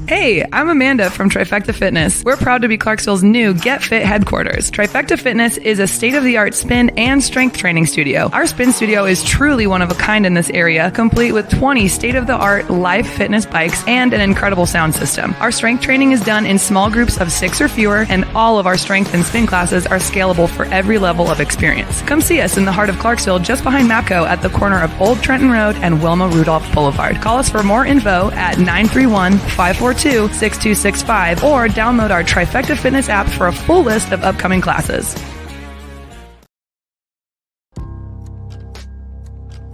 Hey, I'm Amanda from Trifecta Fitness. We're proud to be Clarksville's new Get Fit headquarters. Trifecta Fitness is a state-of-the-art spin and strength training studio. Our spin studio is truly one of a kind in this area, complete with 20 state-of-the-art live fitness bikes and an incredible sound system. Our strength training is done in small groups of 6 or fewer, and all of our strength and spin classes are scalable for every level of experience. Come see us in the heart of Clarksville, just behind MAPCO at the corner of Old Trenton Road and Wilma Rudolph Boulevard. Call us for more info at 931-542-6265 or download our Trifecta Fitness app for a full list of upcoming classes.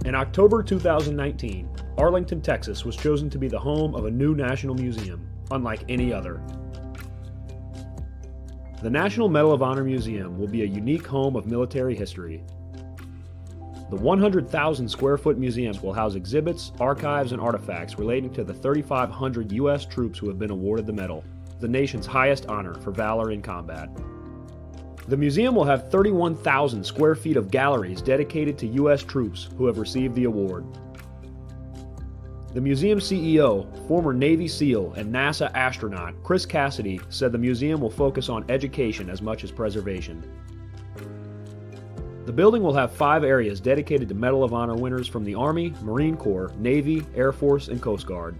In October 2019, Arlington, Texas was chosen to be the home of a new national museum, unlike any other. The National Medal of Honor Museum will be a unique home of military history. The 100,000 square foot museum will house exhibits, archives, and artifacts relating to the 3,500 U.S. troops who have been awarded the medal, the nation's highest honor for valor in combat. The museum will have 31,000 square feet of galleries dedicated to U.S. troops who have received the award. The museum CEO, former Navy SEAL and NASA astronaut Chris Cassidy, said the museum will focus on education as much as preservation. The building will have 5 areas dedicated to Medal of Honor winners from the Army, Marine Corps, Navy, Air Force, and Coast Guard.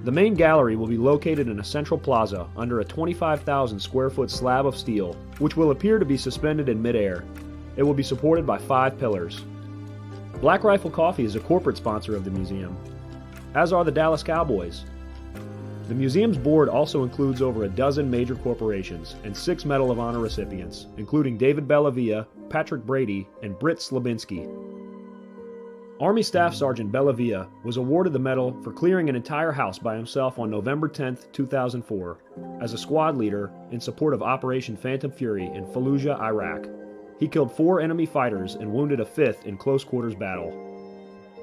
The main gallery will be located in a central plaza under a 25,000 square foot slab of steel, which will appear to be suspended in midair. It will be supported by 5 pillars. Black Rifle Coffee is a corporate sponsor of the museum, as are the Dallas Cowboys. The museum's board also includes over a dozen major corporations and 6 Medal of Honor recipients, including David Bellavia, Patrick Brady, and Britt Slabinski. Army Staff Sergeant Bellavia was awarded the medal for clearing an entire house by himself on November 10, 2004, as a squad leader in support of Operation Phantom Fury in Fallujah, Iraq. He killed 4 enemy fighters and wounded a 5th in close quarters battle.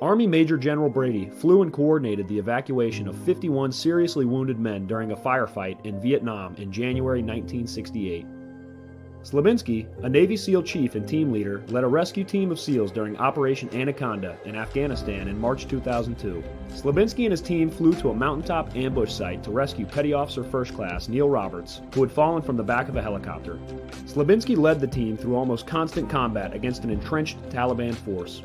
Army Major General Brady flew and coordinated the evacuation of 51 seriously wounded men during a firefight in Vietnam in January 1968. Slabinski, a Navy SEAL chief and team leader, led a rescue team of SEALs during Operation Anaconda in Afghanistan in March 2002. Slabinski and his team flew to a mountaintop ambush site to rescue Petty Officer First Class Neil Roberts, who had fallen from the back of a helicopter. Slabinski led the team through almost constant combat against an entrenched Taliban force.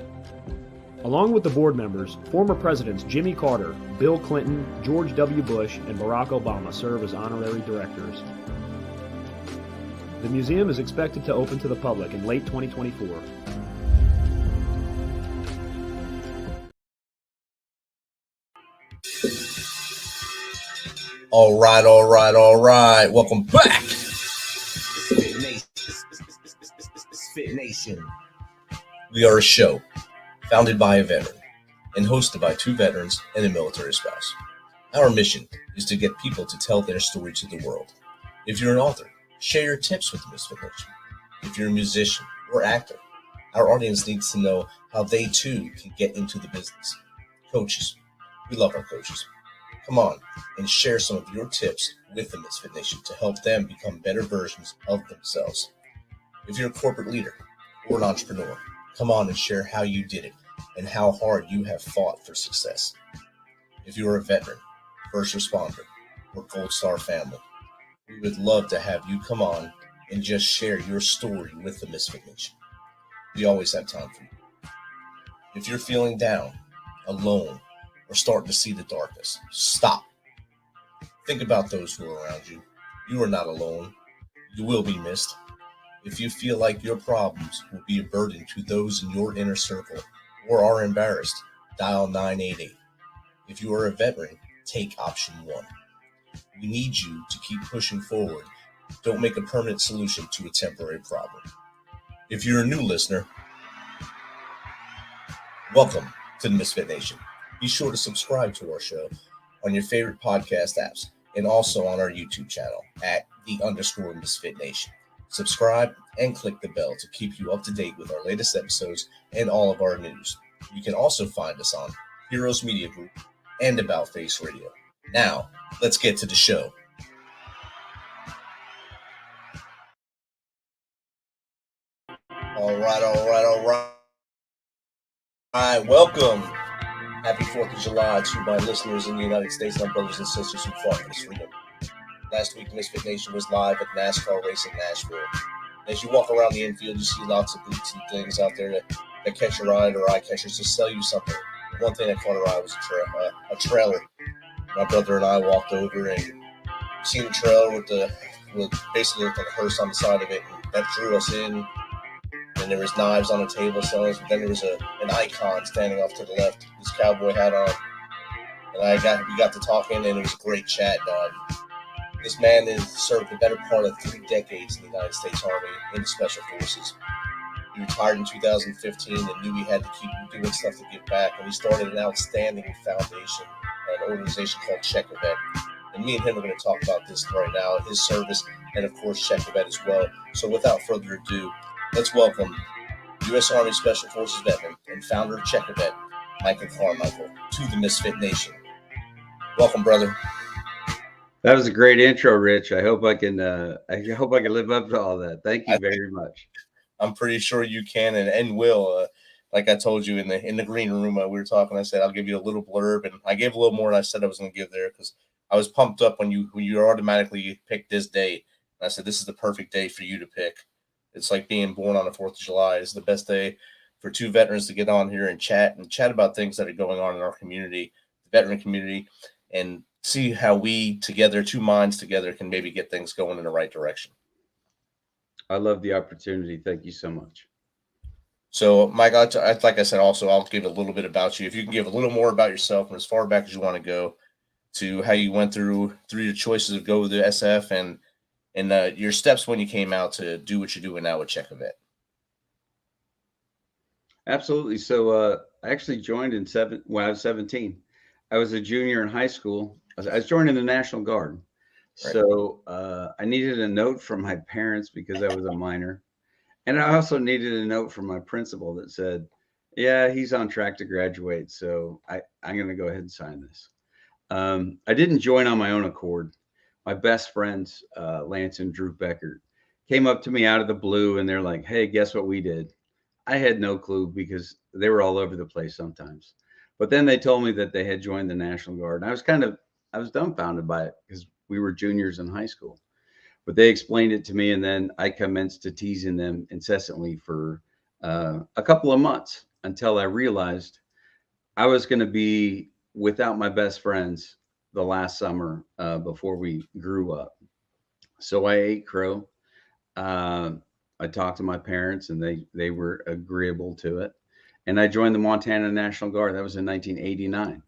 Along with the board members, former presidents Jimmy Carter, Bill Clinton, George W. Bush, and Barack Obama serve as honorary directors. The museum is expected to open to the public in late 2024. All right. Welcome back. MisFitNation. We are a show founded by a veteran and hosted by 2 veterans and a military spouse. Our mission is to get people to tell their story to the world. If you're an author, share your tips with the MisFitNation. If you're a musician or actor, our audience needs to know how they too can get into the business. Coaches, we love our coaches. Come on and share some of your tips with the MisFitNation to help them become better versions of themselves. If you're a corporate leader or an entrepreneur, come on and share how you did it and how hard you have fought for success. If you're a veteran, first responder, or Gold Star family, we would love to have you come on and just share your story with the MisFitNation. We always have time for you. If you're feeling down, alone, or starting to see the darkness, stop. Think about those who are around you. You are not alone. You will be missed. If you feel like your problems will be a burden to those in your inner circle or are embarrassed, dial 988. If you are a veteran, take option 1. We need you to keep pushing forward. Don't make a permanent solution to a temporary problem. If you're a new listener, welcome to the MisFitNation. Be sure to subscribe to our show on your favorite podcast apps and also on our YouTube channel at @_MisFitNation. Subscribe and click the bell to keep you up to date with our latest episodes and all of our news. You can also find us on Heroes Media Group and About Face Radio. Now, let's get to the show. All right. Welcome Happy 4th of July to my listeners in the United States, my brothers and sisters who fought for this freedom. Last week, MisFitNation was live at NASCAR race in Nashville. As you walk around the infield, you see lots of booths and things out there that catch your eye or eye catchers to sell you something. One thing that caught our eye was a trailer. My brother and I walked over and seen the trailer with basically like a hearse on the side of it, and that drew us in. And there was knives on the table, so then there was an icon standing off to the left, this cowboy hat on, and we got to talking, and it was a great chat. This man has served the better part of 3 decades in the United States Army in the Special Forces. He retired in 2015 and knew he had to keep doing stuff to give back, and he started an outstanding foundation, an organization called Check Event. And me and him are going to talk about this right now, his service, and of course Check Event as well. So without further ado, let's welcome U.S. Army Special Forces veteran and founder of Check Event, Michael Carmichael, to the MisFitNation. Welcome, brother. That was a great intro, Rich. I hope I can live up to all that. Thank you very much. I'm pretty sure you can and will. Like I told you in the green room, we were talking. I said I'll give you a little blurb, and I gave a little more than I said I was going to give there because I was pumped up when you automatically picked this day. And I said this is the perfect day for you to pick. It's like being born on the 4th of July. It's the best day for two veterans to get on here and chat about things that are going on in our community, the veteran community, and see how we together, two minds together, can maybe get things going in the right direction. I love the opportunity. Thank you so much. So, Mike, like I said, also, I'll give a little bit about you. If you can give a little more about yourself and as far back as you want to go to how you went through your choices of go with the SF and your steps when you came out to do what you're doing now with Check Event. Absolutely. So I actually joined when I was 17. I was a junior in high school. I was joining the National Guard. Right. So I needed a note from my parents because I was a minor. And I also needed a note from my principal that said, yeah, he's on track to graduate. So I'm going to go ahead and sign this. I didn't join on my own accord. My best friends, Lance and Drew Beckert, came up to me out of the blue and they're like, hey, guess what we did? I had no clue because they were all over the place sometimes. But then they told me that they had joined the National Guard. And I was dumbfounded by it because we were juniors in high school. But they explained it to me, and then I commenced to teasing them incessantly for a couple of months until I realized I was going to be without my best friends the last summer before we grew up. So I ate crow. I talked to my parents, and they were agreeable to it. And I joined the Montana National Guard. That was in 1989.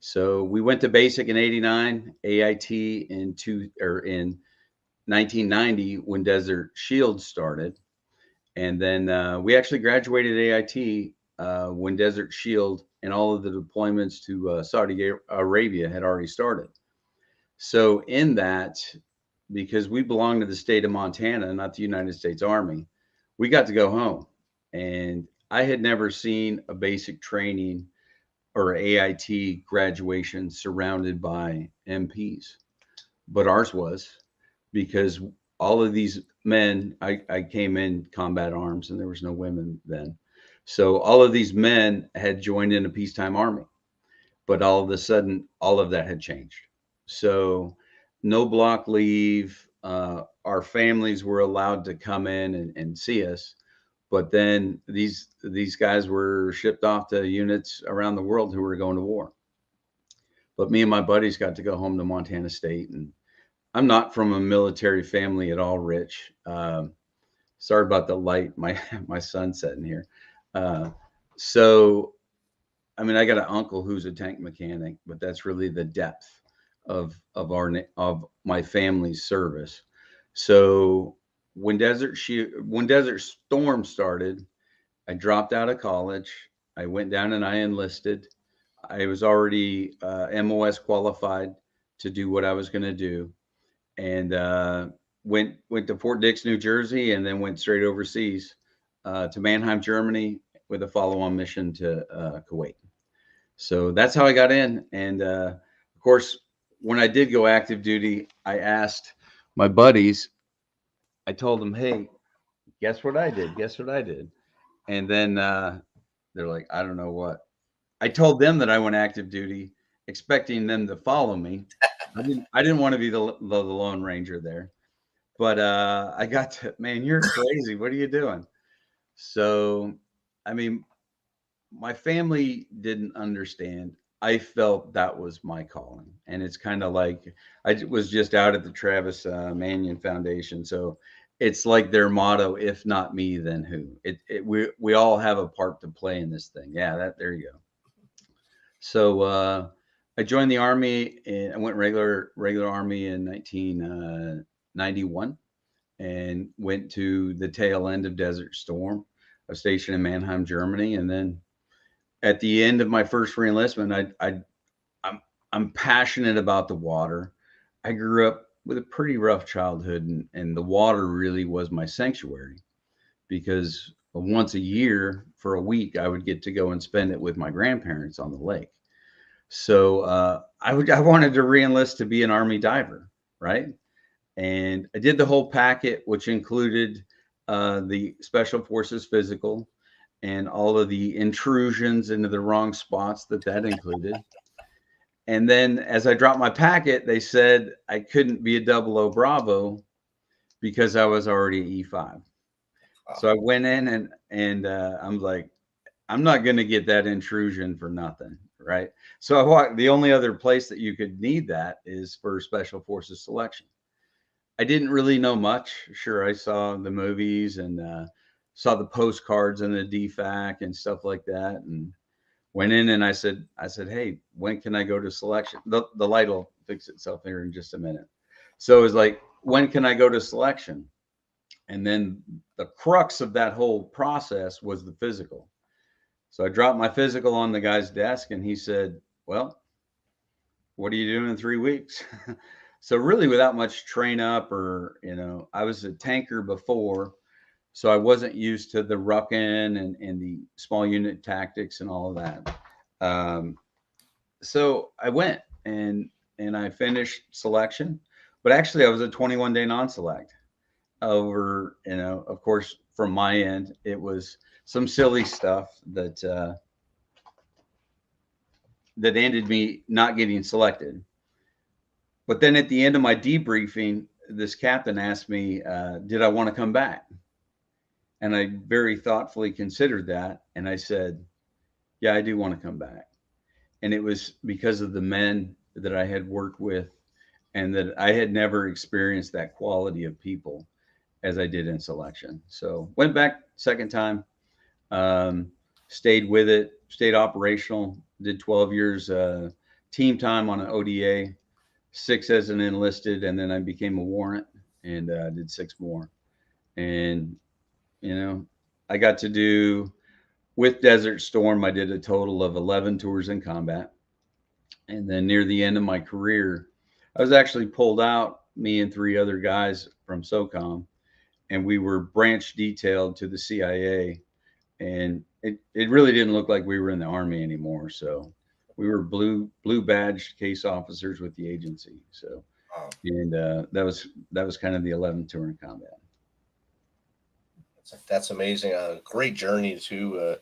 So we went to basic in 89, AIT in 1990 when Desert Shield started. And then we actually graduated AIT when Desert Shield and all of the deployments to Saudi Arabia had already started. So in that, because we belong to the state of Montana, not the United States Army, we got to go home. And I had never seen a basic training or AIT graduation surrounded by MPs, but ours was, because all of these men, I came in combat arms and there was no women then. So all of these men had joined in a peacetime army, but all of a sudden, all of that had changed. So no block leave. Our families were allowed to come in and see us. But then these guys were shipped off to units around the world who were going to war. But me and my buddies got to go home to Montana State. And I'm not from a military family at all, Rich. Sorry about the light. My son's sitting here. So, I mean, I got an uncle who's a tank mechanic, but that's really the depth of my family's service. So when Desert Storm started, I dropped out of college. I went down and I enlisted. I was already MOS qualified to do what I was going to do, and went to Fort Dix, New Jersey, and then went straight overseas to Mannheim, Germany, with a follow-on mission to Kuwait. So that's how I got in. And of course, when I did go active duty, I asked my buddies. I told them, hey, guess what I did? Guess what I did? And then they're like, I don't know what. I told them that I went active duty, expecting them to follow me. I didn't want to be the Lone Ranger there, but I got to, man, you're crazy. What are you doing? So, I mean, my family didn't understand. I felt that was my calling, and it's kind of like was just out at the Travis Manion Foundation, so it's like their motto: "If not me, then who?" We all have a part to play in this thing. Yeah, there you go. So I joined the Army, and I went regular Army in 1991, and went to the tail end of Desert Storm. I was stationed in Mannheim, Germany, and then at the end of my first reenlistment, I'm passionate about the water. I grew up with a pretty rough childhood, and the water really was my sanctuary, because once a year for a week, I would get to go and spend it with my grandparents on the lake. So I wanted to reenlist to be an Army diver, right? And I did the whole packet, which included the Special Forces physical and all of the intrusions into the wrong spots that included. And then as I dropped my packet, they said I couldn't be a 00 Bravo because I was already E5. Wow. So I went in and I'm like, I'm not going to get that intrusion for nothing, right? So I walked. The only other place that you could need that is for Special Forces selection. I didn't really know much. Sure, I saw the movies and saw the postcards and the DFAC and stuff like that, and went in and I said, hey, when can I go to selection? The light will fix itself here in just a minute. So it was like, when can I go to selection? And then the crux of that whole process was the physical. So I dropped my physical on the guy's desk, and he said, well, what are you doing in 3 weeks? So really, without much train up, or, I was a tanker before, so I wasn't used to the rucking and the small unit tactics and all of that. So I went and I finished selection, but actually I was a 21-day non-select. Over, of course, from my end, it was some silly stuff that ended me not getting selected. But then at the end of my debriefing, this captain asked me, did I want to come back? And I very thoughtfully considered that. And I said, yeah, I do want to come back. And it was because of the men that I had worked with, and that I had never experienced that quality of people as I did in selection. So went back second time, stayed with it, stayed operational, did 12 years team time on an ODA, 6 as an enlisted, and then I became a warrant and did 6 more. And, I got to do, with Desert Storm, I did a total of 11 tours in combat. And then near the end of my career, I was actually pulled out, me and 3 other guys from SOCOM, and we were branch detailed to the CIA. And it really didn't look like we were in the Army anymore. So we were blue badged case officers with the agency. So, and that was kind of the 11th tour in combat. That's amazing. Great journey too.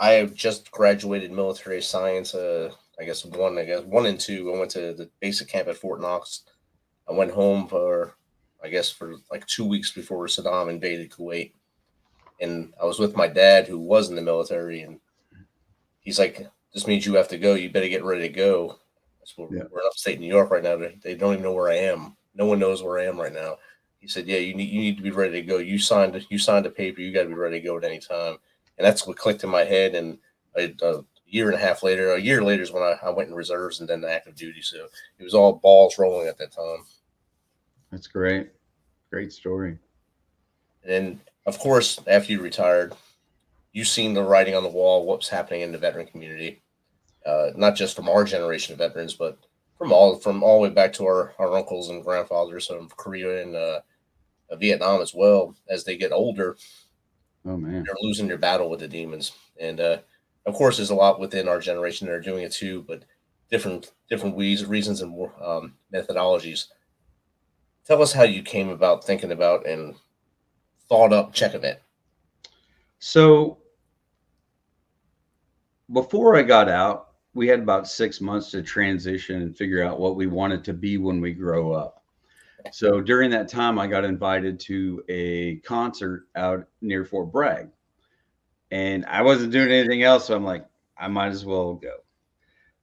I have just graduated military science. I guess 1 and 2. I went to the basic camp at Fort Knox. I went home for like 2 weeks before Saddam invaded Kuwait, and I was with my dad, who was in the military, and he's like, "This means you have to go. You better get ready to go." So we're in upstate New York right now. They don't even know where I am. No one knows where I am right now. He said, "Yeah, you need to be ready to go. You signed a paper. You got to be ready to go at any time." And that's what clicked in my head. And a year later is when I went in reserves and then active duty. So it was all balls rolling at that time. That's great. Great story. And then, of course, after you retired, you've seen the writing on the wall, what's happening in the veteran community, not just from our generation of veterans, but from all the way back to our uncles and grandfathers from Korea and Vietnam as well. As they get older, oh man, they're losing their battle with the demons. And of course, there's a lot within our generation that are doing it too, but different reasons and methodologies. Tell us how you came about thinking about and thought up Check Event. So before I got out, we had about 6 months to transition and figure out what we wanted to be when we grow up. So during that time, I got invited to a concert out near Fort Bragg, and I wasn't doing anything else. So I'm like, I might as well go.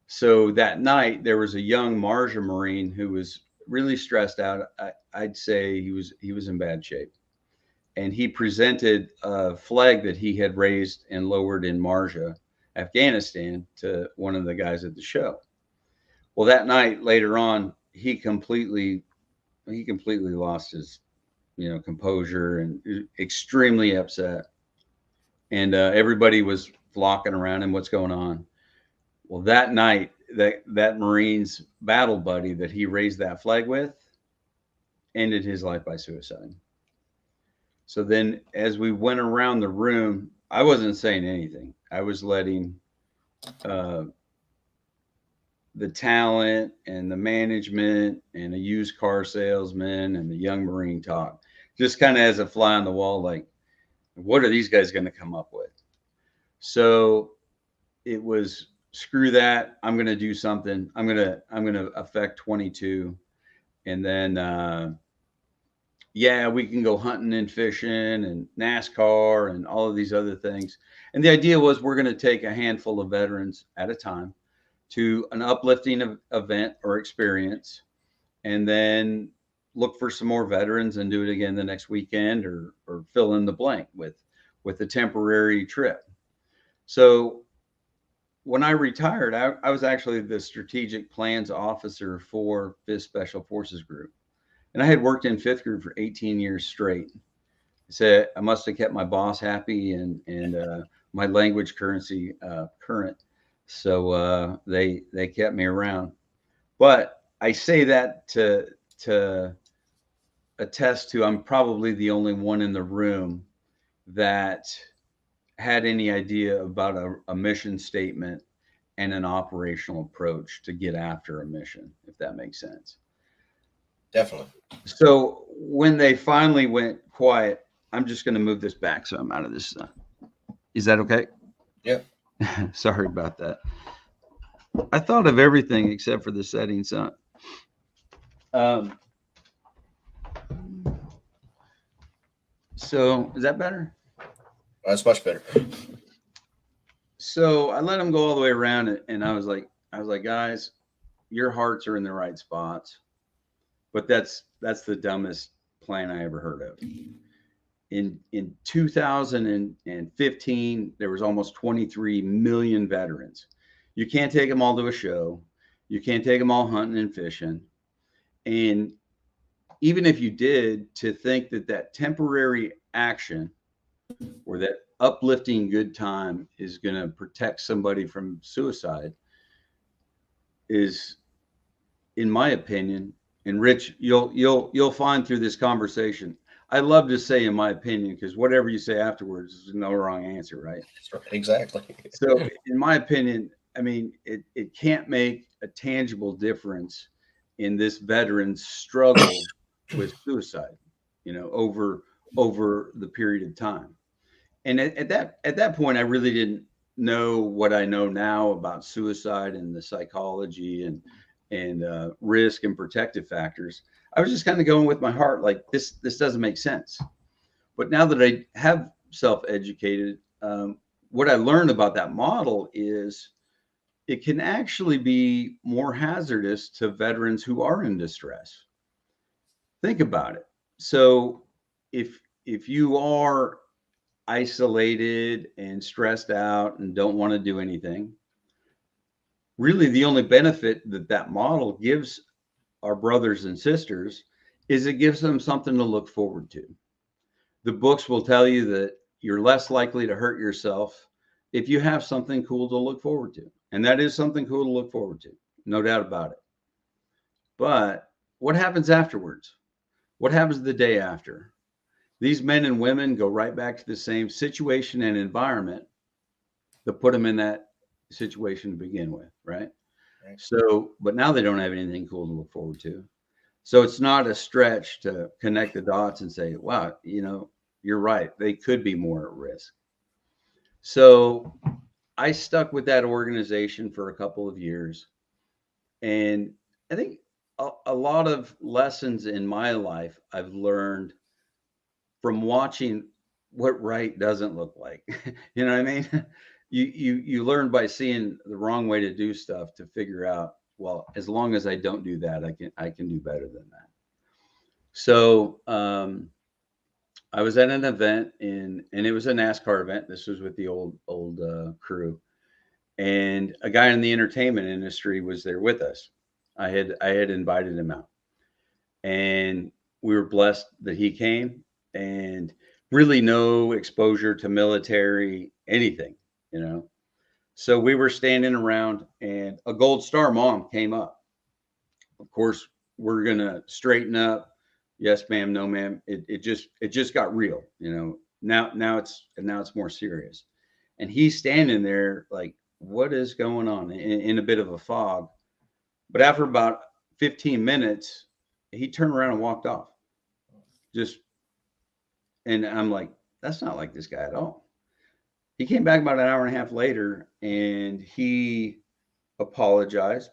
So that night, there was a young Marja Marine who was really stressed out. I'd say he was in bad shape, and he presented a flag that he had raised and lowered in Marja, Afghanistan, to one of the guys at the show. Well, that night later on, he completely lost his, composure and extremely upset. And everybody was flocking around him. What's going on? Well, that night, that Marine's battle buddy that he raised that flag with ended his life by suicide. So then, as we went around the room, I wasn't saying anything. I was letting the talent and the management and a used car salesman and the young Marine talk, just kind of as a fly on the wall, like, what are these guys going to come up with? So it was, screw that. I'm going to do something. I'm going to affect 22. And then, yeah, we can go hunting and fishing and NASCAR and all of these other things. And the idea was we're going to take a handful of veterans at a time to an uplifting event or experience, and then look for some more veterans and do it again the next weekend, or fill in the blank with a temporary trip. So when I retired, I was actually the strategic plans officer for 5th Special Forces Group. And I had worked in 5th Group for 18 years straight. So I must have kept my boss happy and my language currency current. So they kept me around. But I say that to attest to, I'm probably the only one in the room that had any idea about a mission statement and an operational approach to get after a mission, if that makes sense. Definitely. So when they finally went quiet, I'm just going to move this back so I'm out of this. Is that okay? Yeah. Sorry about that. I thought of everything except for the setting sun. So is that better? That's much better. So I let them go all the way around it, and I was like, guys, your hearts are in the right spots, but that's the dumbest plan I ever heard of. In 2015, there was almost 23 million veterans. You can't take them all to a show. You can't take them all hunting and fishing. And even if you did, to think that temporary action or that uplifting good time is going to protect somebody from suicide is, in my opinion, and Rich, you'll find through this conversation, I love to say in my opinion, because whatever you say afterwards is no wrong answer, right? Exactly. So in my opinion, I mean, it can't make a tangible difference in this veteran's struggle with suicide, over the period of time. And at that point, I really didn't know what I know now about suicide and the psychology and risk and protective factors. I was just kind of going with my heart, like this doesn't make sense. But now that I have self-educated, what I learned about that model is it can actually be more hazardous to veterans who are in distress. Think about it. So if you are isolated and stressed out and don't want to do anything, really the only benefit that model gives our brothers and sisters is it gives them something to look forward to. The books will tell you that you're less likely to hurt yourself if you have something cool to look forward to. And that is something cool to look forward to, no doubt about it. But what happens afterwards? What happens the day after? These men and women go right back to the same situation and environment that put them in that situation to begin with, right? So, but now they don't have anything cool to look forward to. So it's not a stretch to connect the dots and say, wow, you're right. They could be more at risk. So I stuck with that organization for a couple of years. And I think a lot of lessons in my life I've learned from watching what right doesn't look like. You know what I mean? You learn by seeing the wrong way to do stuff to figure out, well, as long as I don't do that, I can do better than that. So I was at an event and it was a NASCAR event. This was with the old crew, and a guy in the entertainment industry was there with us. I had invited him out, and we were blessed that he came, and really no exposure to military anything, you know. So we were standing around, and a Gold Star mom came up. Of course, we're gonna straighten up. Yes, ma'am. No, ma'am. It just got real, you know. Now it's more serious, and he's standing there like, what is going on, in a bit of a fog. But after about 15 minutes, he turned around and walked off. Just, and I'm like, that's not like this guy at all. He came back about an hour and a half later, and he apologized,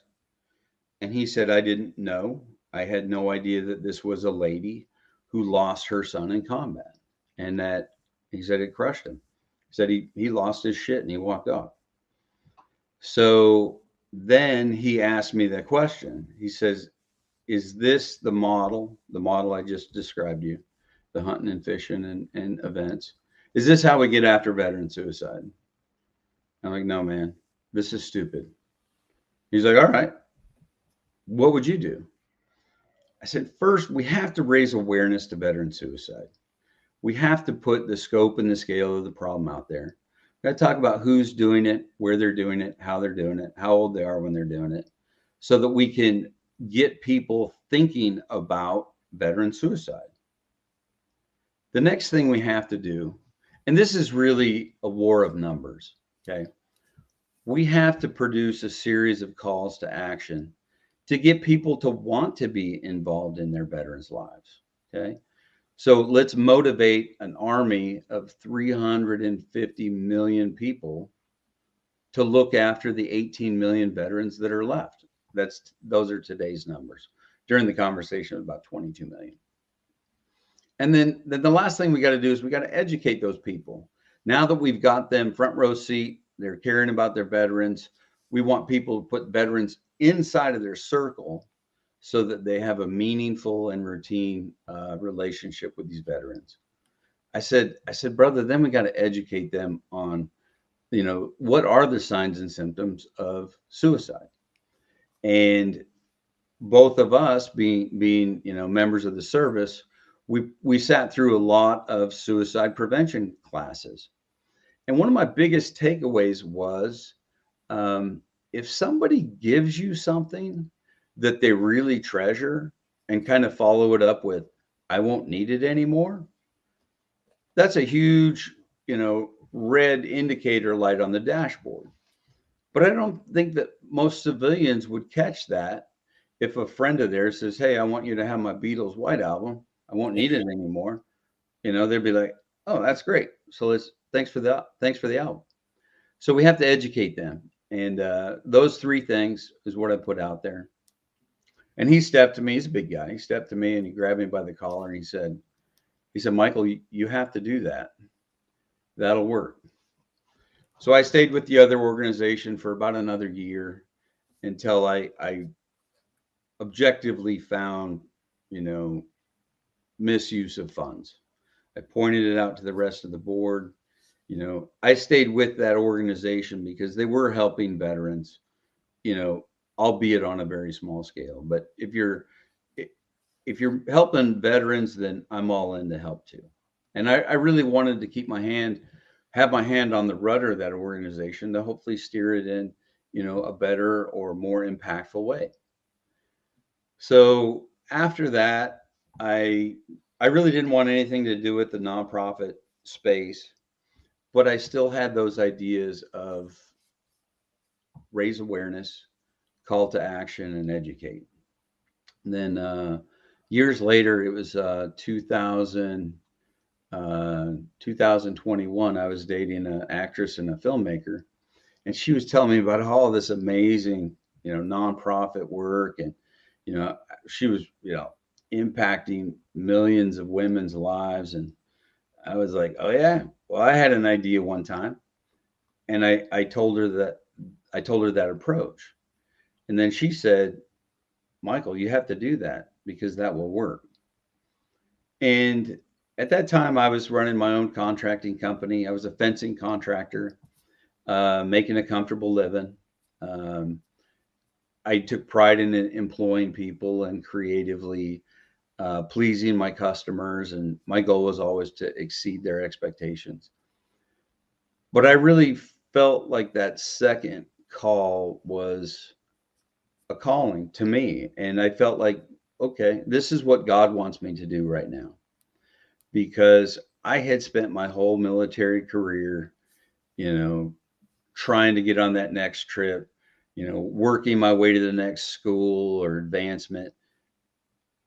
and he said, I didn't know. I had no idea that this was a lady who lost her son in combat, and that he said it crushed him. He said he lost his shit and he walked off. So then he asked me that question. He says, is this the model I just described to you, the hunting and fishing and events? Is this how we get after veteran suicide? I'm like, no, man, this is stupid. He's like, all right, what would you do? I said, first, we have to raise awareness to veteran suicide. We have to put the scope and the scale of the problem out there. We got to talk about who's doing it, where they're doing it, how they're doing it, how old they are when they're doing it, so that we can get people thinking about veteran suicide. The next thing we have to do, and this is really a war of numbers, okay? We have to produce a series of calls to action to get people to want to be involved in their veterans' lives, okay? So let's motivate an army of 350 million people to look after the 18 million veterans that are left. Those are today's numbers. During the conversation, about 22 million. And then the last thing we got to do is we got to educate those people. Now that we've got them front row seat, they're caring about their veterans. We want people to put veterans inside of their circle so that they have a meaningful and routine relationship with these veterans. I said, brother, then we got to educate them on, you know, what are the signs and symptoms of suicide? And both of us being, you know, members of the service, we sat through a lot of suicide prevention classes. And one of my biggest takeaways was, if somebody gives you something that they really treasure and kind of follow it up with, I won't need it anymore, that's a huge, you know, red indicator light on the dashboard. But I don't think that most civilians would catch that if a friend of theirs says, hey, I want you to have my Beatles White Album, I won't need it anymore. You know, they'd be like, oh, that's great. So thanks for the album. So we have to educate them. And those three things is what I put out there. And he stepped to me. He's a big guy. He stepped to me and he grabbed me by the collar and he said, Michael, you have to do that. That'll work. So I stayed with the other organization for about another year until I objectively found, you know, misuse of funds. I pointed it out to the rest of the board. You know, I stayed with that organization because they were helping veterans, you know, albeit on a very small scale. But if you're helping veterans, then I'm all in to help too. And I really wanted to have my hand on the rudder of that organization to hopefully steer it in, you know, a better or more impactful way. So after that, I really didn't want anything to do with the nonprofit space, but I still had those ideas of raise awareness, call to action, and educate. And then years later, it was 2021, I was dating an actress and a filmmaker. And she was telling me about all this amazing, nonprofit work. And, she was, impacting millions of women's lives. And I was like, oh yeah, well, I had an idea one time. And I told her that approach. And then she said, Michael, you have to do that because that will work. And at that time, I was running my own contracting company. I was a fencing contractor, making a comfortable living. I took pride in employing people and creatively pleasing my customers. And my goal was always to exceed their expectations. But I really felt like that second call was a calling to me. And I felt like, okay, this is what God wants me to do right now. Because I had spent my whole military career, trying to get on that next trip, working my way to the next school or advancement.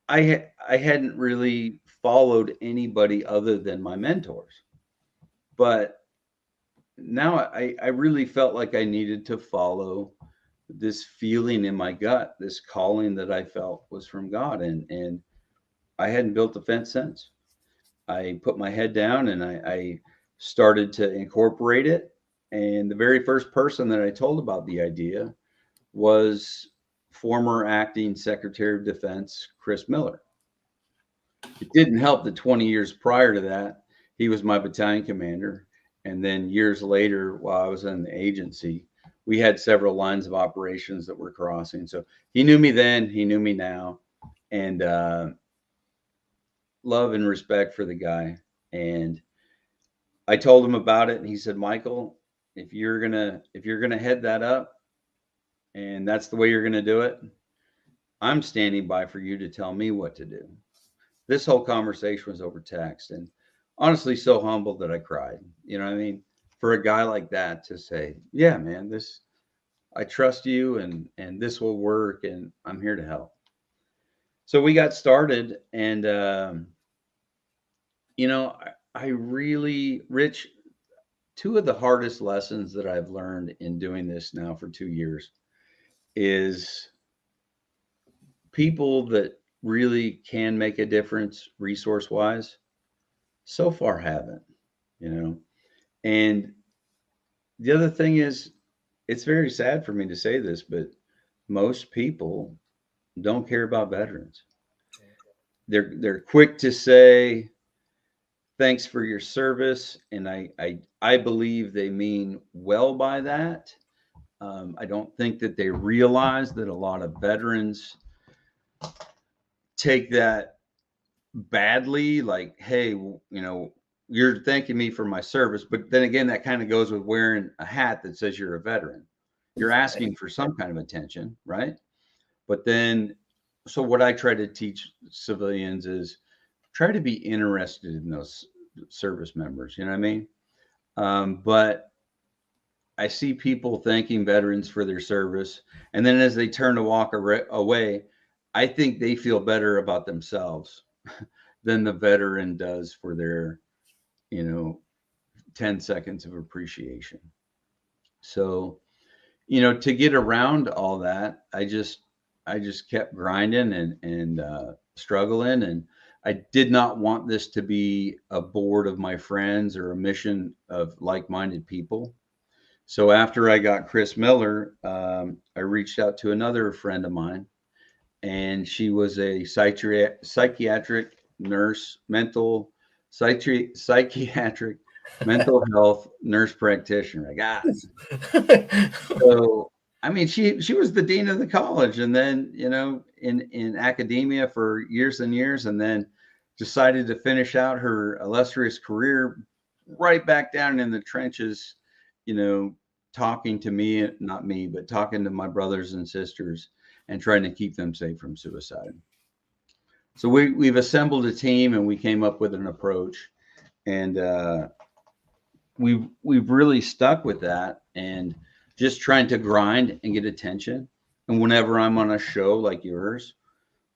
I hadn't really followed anybody other than my mentors. But now I really felt like I needed to follow this feeling in my gut, this calling that I felt was from God. And I hadn't built a fence since. I put my head down and I started to incorporate it. And the very first person that I told about the idea was former acting Secretary of Defense, Chris Miller. It didn't help that 20 years prior to that, he was my battalion commander. And then years later, while I was in the agency, we had several lines of operations that were crossing. So he knew me then, he knew me now. And love and respect for the guy. And I told him about it, and he said, Michael, if you're gonna head that up and that's the way you're gonna do it, I'm standing by for you to tell me what to do. This whole conversation was over text, and honestly so humbled that I cried. You know what I mean? For a guy like that to say, yeah, man, I trust you and this will work and I'm here to help. So we got started, and I really, Rich, two of the hardest lessons that I've learned in doing this now for 2 years is people that really can make a difference resource wise so far haven't, and the other thing is, it's very sad for me to say this, but most people don't care about veterans. They're quick to say, thanks for your service. And I believe they mean well by that. I don't think that they realize that a lot of veterans take that badly, like, hey, you're thanking me for my service. But then again, that kind of goes with wearing a hat that says you're a veteran. You're asking for some kind of attention, right? But then, so what I try to teach civilians is try to be interested in those service members, you know what I mean? But I see people thanking veterans for their service, and then as they turn to walk away, I think they feel better about themselves than the veteran does for their 10 seconds of appreciation. So to get around all that, I just kept grinding and struggling, and I did not want this to be a board of my friends or a mission of like-minded people. So after I got Chris Miller, I reached out to another friend of mine, and she was a psychiatric nurse, psychiatric mental health nurse practitioner. I got it. So, I mean, she was the dean of the college, and then, in academia for years and years, and then decided to finish out her illustrious career right back down in the trenches, talking to me, not me, but talking to my brothers and sisters and trying to keep them safe from suicide. So we've assembled a team, and we came up with an approach, and we've really stuck with that, and just trying to grind and get attention. And whenever I'm on a show like yours,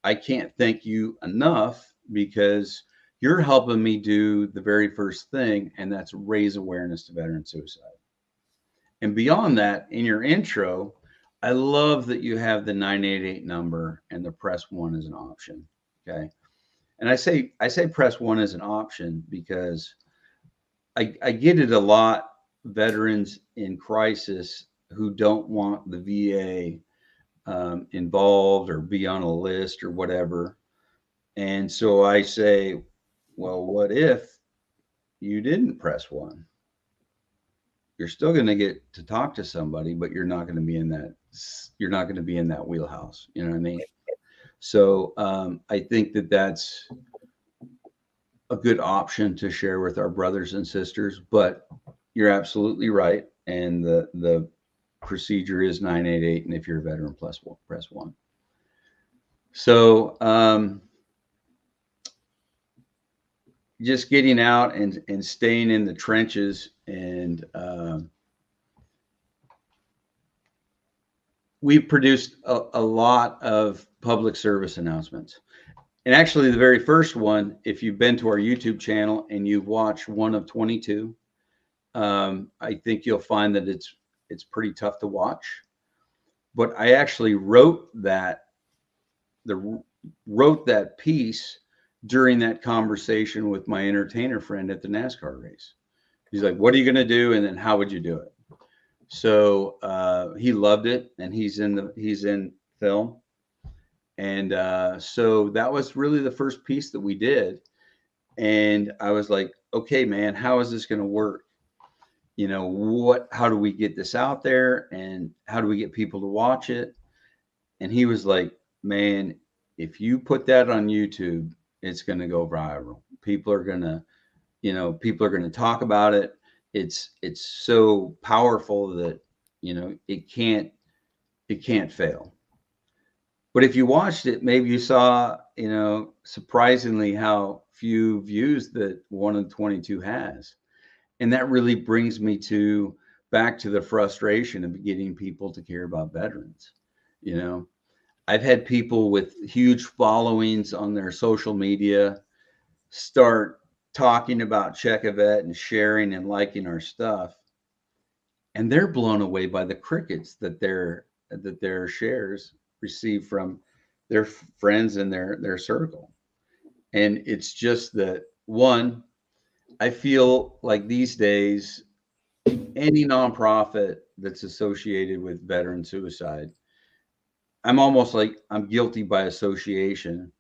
I can't thank you enough, because you're helping me do the very first thing, and that's raise awareness to veteran suicide. And beyond that, in your intro, I love that you have the 988 number and the press 1 as an option. Okay. And I say press 1 as an option because I get it a lot, veterans in crisis who don't want the VA involved or be on a list or whatever. And so I say, well, what if you didn't press 1? You're still going to get to talk to somebody, but you're not going to be in that wheelhouse. You know what I mean? So I think that that's a good option to share with our brothers and sisters, but you're absolutely right. And the procedure is 988. And if you're a veteran, press 1. So just getting out and staying in the trenches. And we've produced a lot of public service announcements. And actually, the very first one, if you've been to our YouTube channel and you've watched one of 22, I think you'll find that it's pretty tough to watch. But I actually wrote that piece during that conversation with my entertainer friend at the NASCAR race. He's like, "What are you going to do? And then how would you do it?" So he loved it, and he's in film. And so that was really the first piece that we did. And I was like, okay, man, how is this going to work? You know, how do we get this out there? And how do we get people to watch it? And he was like, man, if you put that on YouTube, it's going to go viral. People are going to talk about it. It's so powerful that, it can't fail. But if you watched it, maybe you saw, surprisingly how few views that 1 of 22 has. And that really brings me back to the frustration of getting people to care about veterans. I've had people with huge followings on their social media start talking about Check a Vet and sharing and liking our stuff. And they're blown away by the crickets that their shares receive from their friends in their circle. And it's just that, one, I feel like these days, any nonprofit that's associated with veteran suicide, I'm almost like I'm guilty by association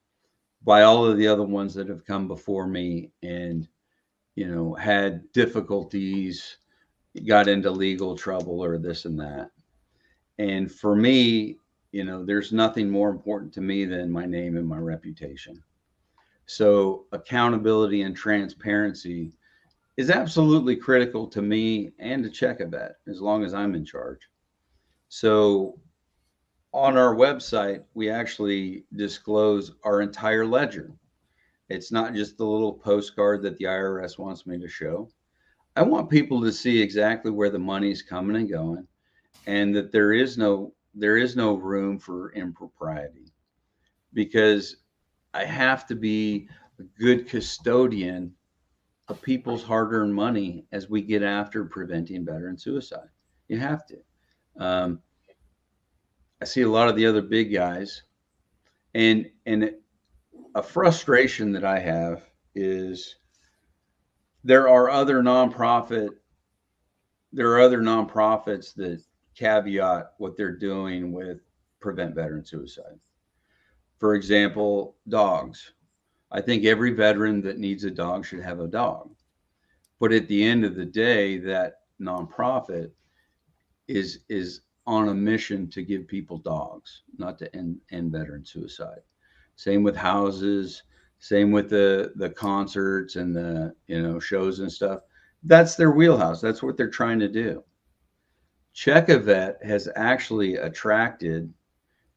by all of the other ones that have come before me and, had difficulties, got into legal trouble or this and that. And for me, there's nothing more important to me than my name and my reputation. So accountability and transparency is absolutely critical to me and to Check a Vet as long as I'm in charge. So on our website, we actually disclose our entire ledger. It's not just the little postcard that the IRS wants me to show. I want people to see exactly where the money's coming and going, and that there is no room for impropriety, because I have to be a good custodian of people's hard-earned money as we get after preventing veteran suicide. You have to. I see a lot of the other big guys, and a frustration that I have is there are other nonprofits that caveat what they're doing with prevent veteran suicide. For example, dogs. I think every veteran that needs a dog should have a dog. But at the end of the day, that nonprofit is on a mission to give people dogs, not to end veteran suicide. Same with houses, same with the concerts and the shows and stuff. That's their wheelhouse. That's what they're trying to do. Check a Vet has actually attracted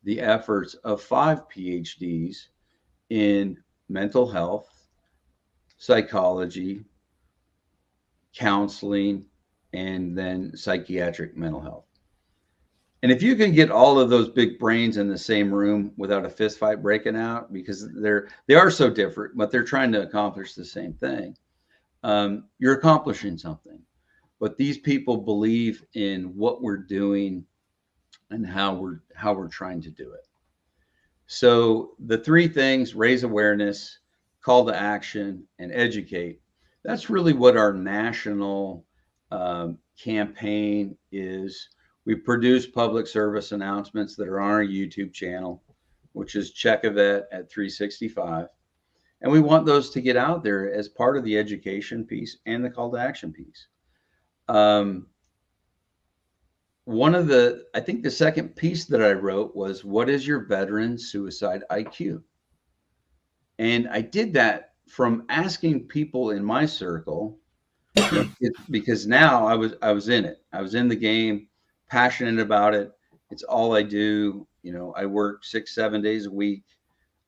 the efforts of 5 PhDs in mental health, psychology, counseling, and then psychiatric mental health. And if you can get all of those big brains in the same room without a fist fight breaking out, because they are so different, but they're trying to accomplish the same thing, you're accomplishing something. but these people believe in what we're doing and how we're trying to do it. So the three things: raise awareness, call to action, and educate. That's really what our national campaign is. We produce public service announcements that are on our YouTube channel, which is Check a Vet at 365. And we want those to get out there as part of the education piece and the call to action piece. I think the second piece that I wrote was, what is your veteran suicide IQ? And I did that from asking people in my circle, because now I was in it. I was in the game, passionate about it. It's all I do. I work 6-7 days a week,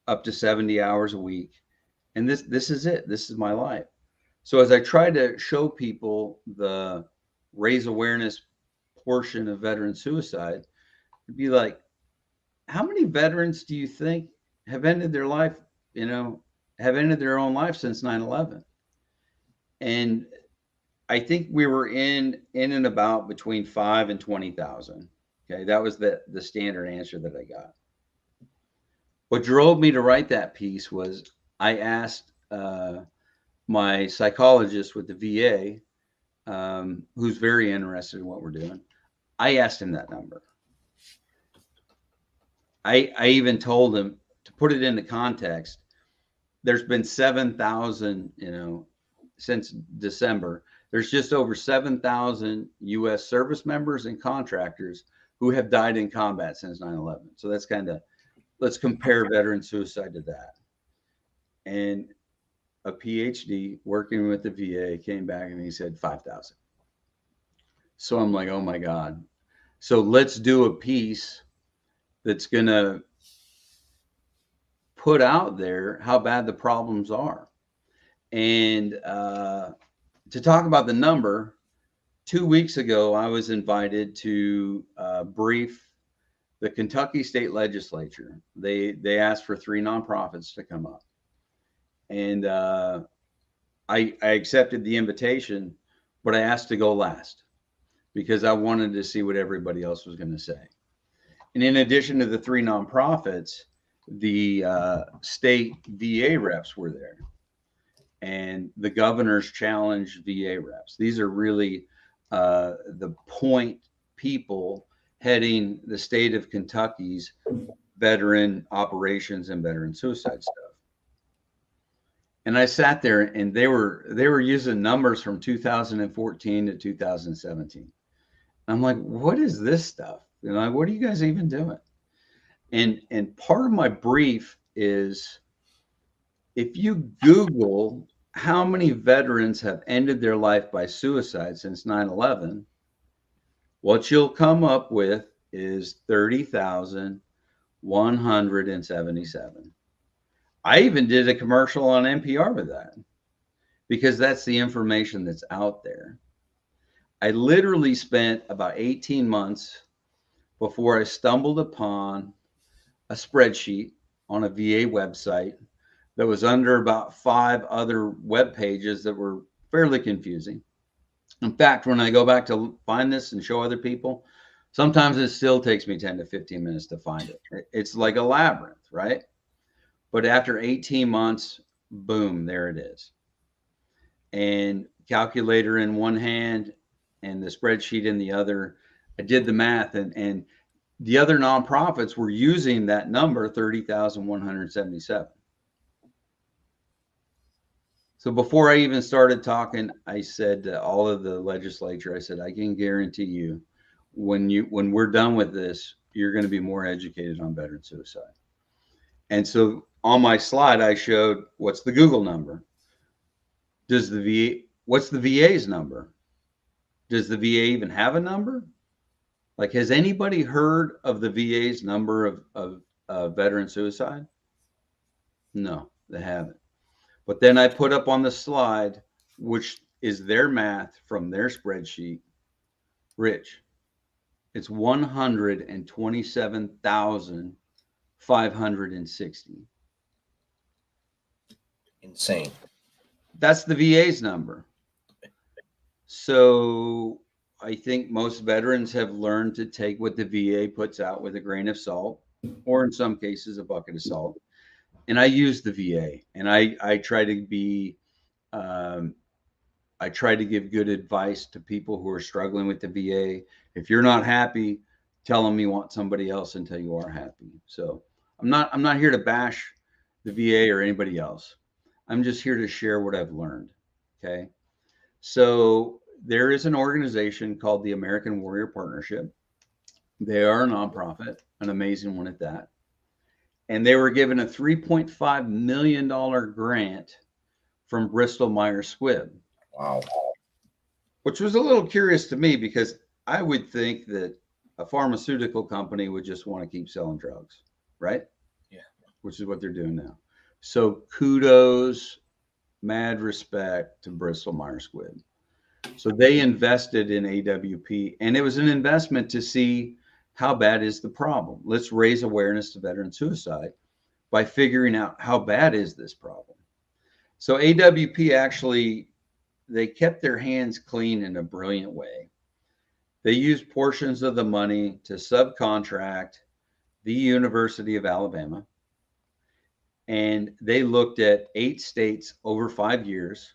up to 70 hours a week. And this is it. This is my life. So as I try to show people the raise awareness portion of veteran suicide, it'd be like, how many veterans do you think have ended their life, have ended their own life since 9/11? And I think we were in and about between 5 and 20,000. Okay. That was the standard answer that I got. What drove me to write that piece was I asked my psychologist with the VA, who's very interested in what we're doing. I asked him that number. I even told him, to put it into context, there's been 7,000, since December. There's just over 7,000 U.S. service members and contractors who have died in combat since 9/11. So that's let's compare veteran suicide to that. And a PhD working with the VA came back and he said 5,000. So I'm like, oh my God. So let's do a piece that's going to put out there how bad the problems are. And to talk about the number, 2 weeks ago, I was invited to brief the Kentucky State Legislature. They asked for 3 nonprofits to come up. And I accepted the invitation, but I asked to go last because I wanted to see what everybody else was going to say. And in addition to the 3 nonprofits, the state VA reps were there, and the governor's challenged VA reps. These are really the point people heading the state of Kentucky's veteran operations and veteran suicide stuff. And I sat there, and they were using numbers from 2014 to 2017. I'm like, what is this stuff? What are you guys even doing? And part of my brief is, if you Google how many veterans have ended their life by suicide since 9/11, what you'll come up with is 30,177. I even did a commercial on NPR with that, because that's the information that's out there. I literally spent about 18 months before I stumbled upon a spreadsheet on a VA website that was under about 5 other web pages that were fairly confusing. In fact, when I go back to find this and show other people, sometimes it still takes me 10 to 15 minutes to find it. It's like a labyrinth, right? But after 18 months, boom, there it is. And calculator in one hand and the spreadsheet in the other, I did the math, and the other nonprofits were using that number, 30,177. So before I even started talking, I said to all of the legislature, I said, I can guarantee you, when we're done with this, you're going to be more educated on veteran suicide. And so on my slide, I showed, what's the Google number? What's the VA's number? Does the VA even have a number? Like, has anybody heard of the VA's number of veteran suicide? No, they haven't. But then I put up on the slide, which is their math from their spreadsheet, Rich, it's 127,560. Insane. That's the VA's number. So I think most veterans have learned to take what the VA puts out with a grain of salt, or in some cases, a bucket of salt. And I use the VA, and I try to be, I try to give good advice to people who are struggling with the VA. If you're not happy, tell them you want somebody else until you are happy. So I'm not here to bash the VA or anybody else. I'm just here to share what I've learned. Okay. So there is an organization called the American Warrior Partnership. They are a nonprofit, an amazing one at that. And they were given a $3.5 million grant from Bristol Myers Squibb. Wow. Which was a little curious to me, because I would think that a pharmaceutical company would just want to keep selling drugs, right? Yeah. Which is what they're doing now. So kudos, mad respect to Bristol Myers Squibb. So they invested in AWP, and it was an investment to see how bad is the problem. Let's raise awareness to veteran suicide by figuring out how bad is this problem. So AWP actually, they kept their hands clean in a brilliant way. They used portions of the money to subcontract the University of Alabama. And they looked at 8 states over 5 years,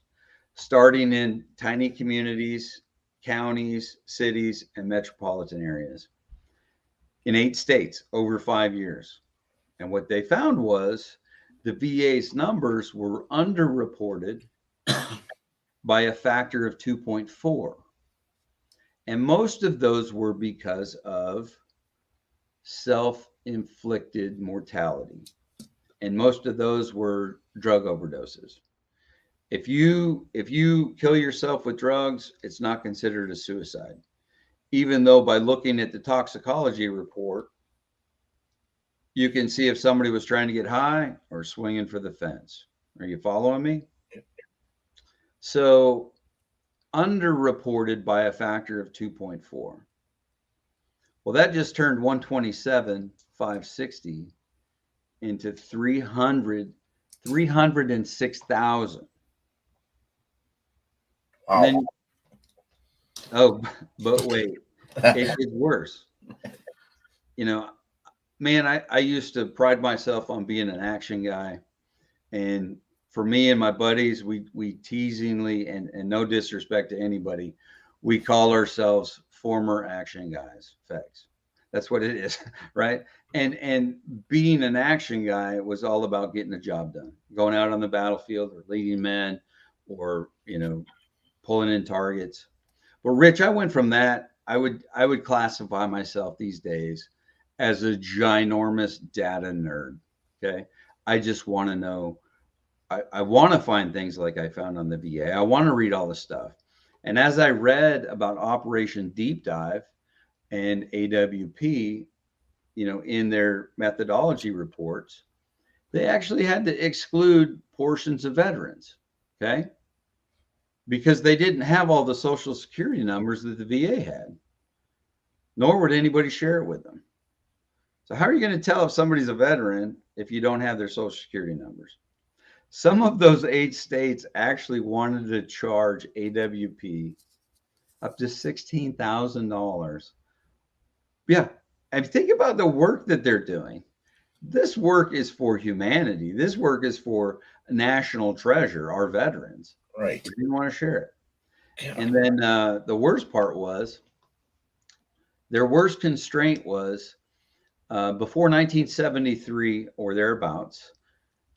starting in tiny communities, counties, cities, and metropolitan areas in 8 states over 5 years. And what they found was the VA's numbers were underreported by a factor of 2.4. And most of those were because of self-inflicted mortality. And most of those were drug overdoses. If you kill yourself with drugs, it's not considered a suicide. Even though by looking at the toxicology report, you can see if somebody was trying to get high or swinging for the fence. Are you following me? So underreported by a factor of 2.4. Well, that just turned 127,560 into 306,000. Wow. Then, oh, but wait, it's worse. You know, man, I used to pride myself on being an action guy. And for me and my buddies, we teasingly, and no disrespect to anybody, we call ourselves former action guys. Facts. That's what it is, right? And being an action guy was all about getting the job done, going out on the battlefield or leading men, or, you know, pulling in targets. But Rich, I went from that. I would classify myself these days as a ginormous data nerd. Okay. I just want to know. I want to find things like I found on the VA. I want to read all the stuff. And as I read about Operation Deep Dive and AWP, you know, in their methodology reports, they actually had to exclude portions of veterans. Okay. Because they didn't have all the Social Security numbers that the VA had, nor would anybody share it with them. So how are you going to tell if somebody's a veteran if you don't have their Social Security numbers? Some of those 8 states actually wanted to charge AWP up to $16,000. Yeah. And think about the work that they're doing. This work is for humanity. This work is for national treasure, our veterans. Right. We didn't want to share it. Yeah. And then the worst part was, their worst constraint was before 1973 or thereabouts,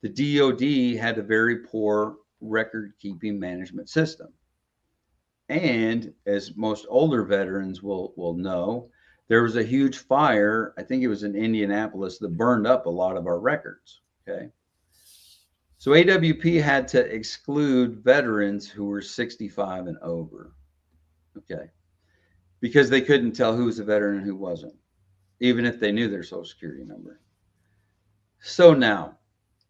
the DOD had a very poor record-keeping management system. And as most older veterans will know, there was a huge fire, I think it was in Indianapolis, that burned up a lot of our records. Okay. So AWP had to exclude veterans who were 65 and over. Okay. Because they couldn't tell who was a veteran and who wasn't, even if they knew their Social Security number. So now,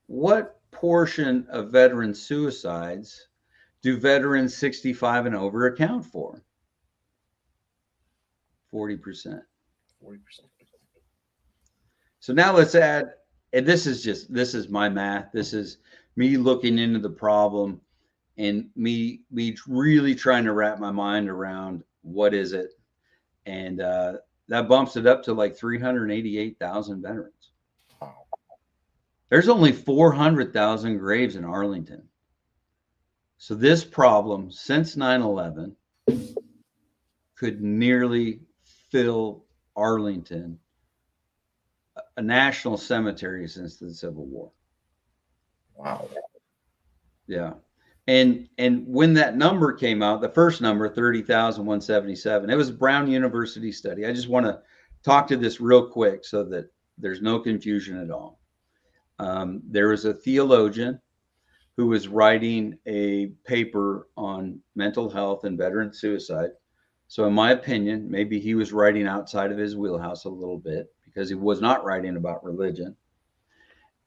what portion of veteran suicides do veterans 65 and over account for? 40%. 40%. So now let's add, and this is my math. This is me looking into the problem and me really trying to wrap my mind around what is it. And that bumps it up to like 388,000 veterans. Wow. There's only 400,000 graves in Arlington. So this problem since 9/11 could nearly fill Arlington, a national cemetery since the Civil War. Wow. Yeah. And when that number came out, the first number, 30,177, it was a Brown University study. I just want to talk to this real quick so that there's no confusion at all. There was a theologian who was writing a paper on mental health and veteran suicide. So in my opinion, maybe he was writing outside of his wheelhouse a little bit because he was not writing about religion.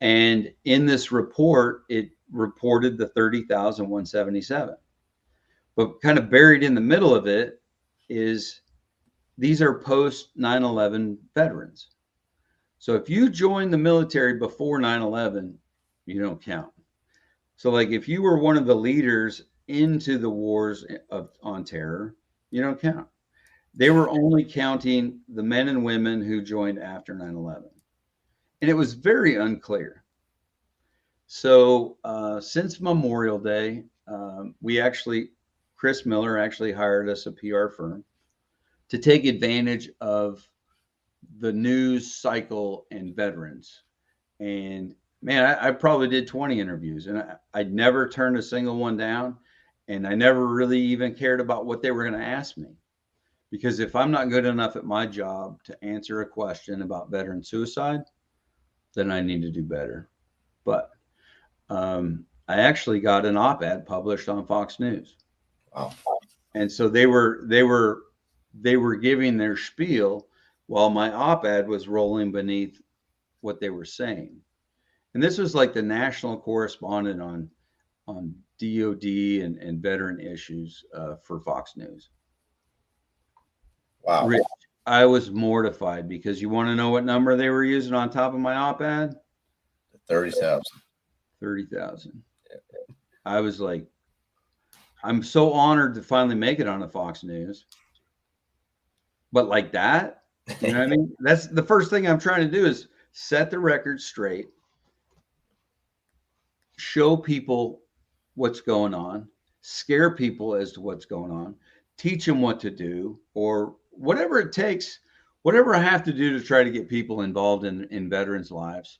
And in this report, it reported the 30,177. But kind of buried in the middle of it is these are post 9/11 veterans. So if you joined the military before 9/11, you don't count. So like if you were one of the leaders into the wars on terror, you don't count. They were only counting the men and women who joined after 9/11. And it was very unclear. So since Memorial Day, Chris Miller actually hired us a PR firm to take advantage of the news cycle and veterans. And man, I probably did 20 interviews, and I'd never turned a single one down. And I never really even cared about what they were going to ask me. Because if I'm not good enough at my job to answer a question about veteran suicide, then I need to do better. But I actually got an op-ed published on Fox News. Wow. And so they were giving their spiel while my op-ed was rolling beneath what they were saying. And this was like the national correspondent on DOD and veteran issues for Fox News. Wow. Rich, I was mortified because you want to know what number they were using on top of my op-ed? 30,000. 30,000. I was like, I'm so honored to finally make it on the Fox News. But like that, you know what I mean? That's the first thing I'm trying to do is set the record straight, show people what's going on, scare people as to what's going on, teach them what to do, or whatever it takes, whatever I have to do to try to get people involved in veterans' lives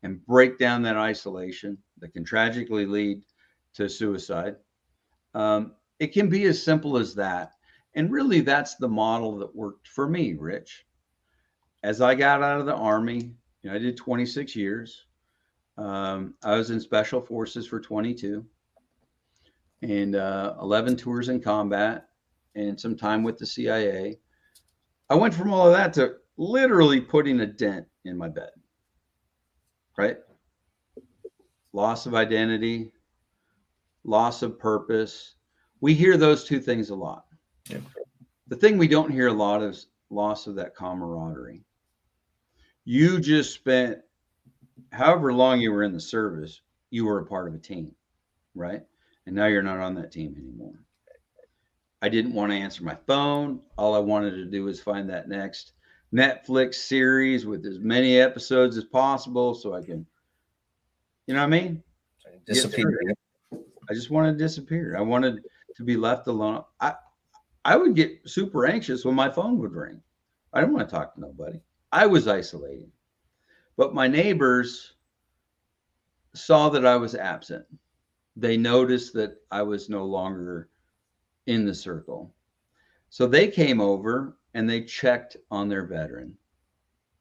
and break down that isolation that can tragically lead to suicide. It can be as simple as that. And really, that's the model that worked for me, Rich. As I got out of the Army, I did 26 years. I was in Special Forces for 22 and 11 tours in combat and some time with the CIA. I went from all of that to literally putting a dent in my bed, right? Loss of identity, loss of purpose. We hear those two things a lot. Yeah. The thing we don't hear a lot is loss of that camaraderie. You just spent however long you were in the service, you were a part of a team, right? And now you're not on that team anymore. I didn't want to answer my phone. All I wanted to do was find that next Netflix series with as many episodes as possible so I can, you know what I mean? Disappear. I just wanted to disappear. I wanted to be left alone. I would get super anxious when my phone would ring. I didn't want to talk to nobody. I was isolating. But my neighbors saw that I was absent. They noticed that I was no longer in the circle. So they came over and they checked on their veteran.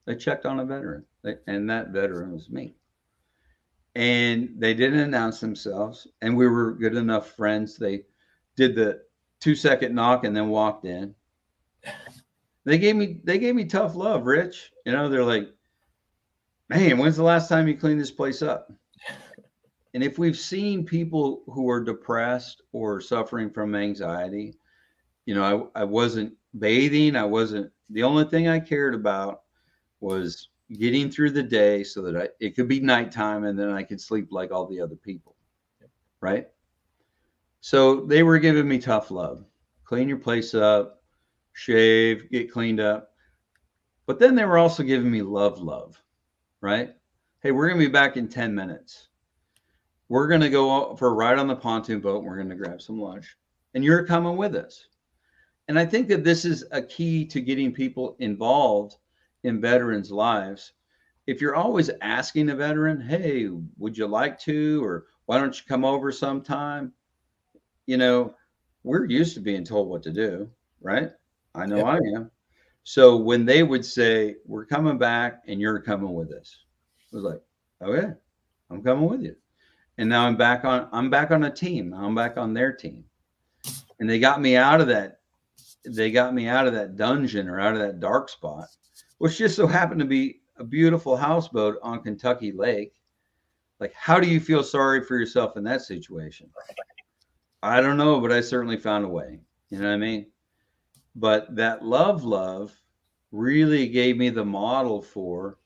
They checked on a veteran, and that veteran was me. And they didn't announce themselves, and we were good enough friends. They did the 2-second knock and then walked in. They gave me tough love, Rich. They're like, man, when's the last time you cleaned this place up? And if we've seen people who are depressed or suffering from anxiety, I wasn't bathing. The only thing I cared about was getting through the day so that it could be nighttime and then I could sleep like all the other people. Right. So they were giving me tough love. Clean your place up, shave, get cleaned up. But then they were also giving me love, right? Hey, we're going to be back in 10 minutes. We're going to go for a ride on the pontoon boat. And we're going to grab some lunch. And you're coming with us. And I think that this is a key to getting people involved in veterans' lives. If you're always asking a veteran, hey, would you like to, or why don't you come over sometime? You know, we're used to being told what to do, right? I know I am. So when they would say, we're coming back and you're coming with us, I was like, okay, I'm coming with you. And now I'm back on a team. I'm back on their team. And they got me out of that. They got me out of that dungeon or out of that dark spot, which just so happened to be a beautiful houseboat on Kentucky Lake. Like, how do you feel sorry for yourself in that situation? I don't know, but I certainly found a way. You know what I mean? But that love really gave me the model for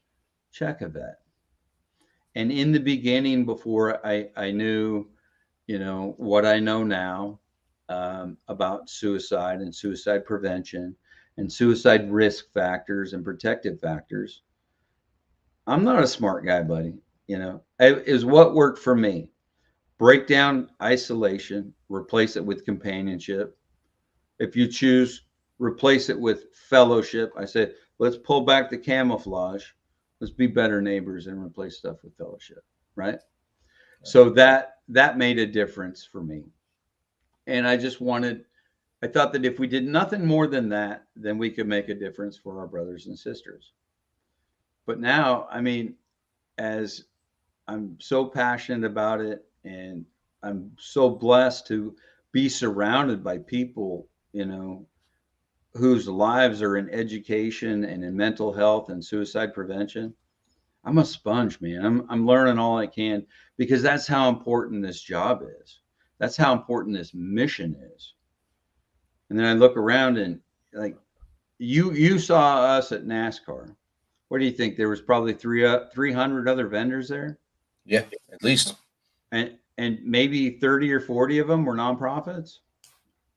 check a vet. And in the beginning, before I knew, you know, what I know now about suicide and suicide prevention and suicide risk factors and protective factors, I'm not a smart guy, buddy. You know, it is what worked for me. Break down isolation, replace it with companionship. If you choose, replace it with fellowship. I said, let's pull back the camouflage. Let's be better neighbors and replace stuff with fellowship, right? So that made a difference for me. And I thought that if we did nothing more than that, then we could make a difference for our brothers and sisters. But now, I mean, as I'm so passionate about it, and I'm so blessed to be surrounded by people, you know, whose lives are in education and in mental health and suicide prevention. I'm a sponge, man. I'm learning all I can, because that's how important this job is. That's how important this mission is. And then I look around and, like, you saw us at NASCAR. What do you think? There was probably 300 other vendors there. Yeah, at least. And maybe 30 or 40 of them were nonprofits.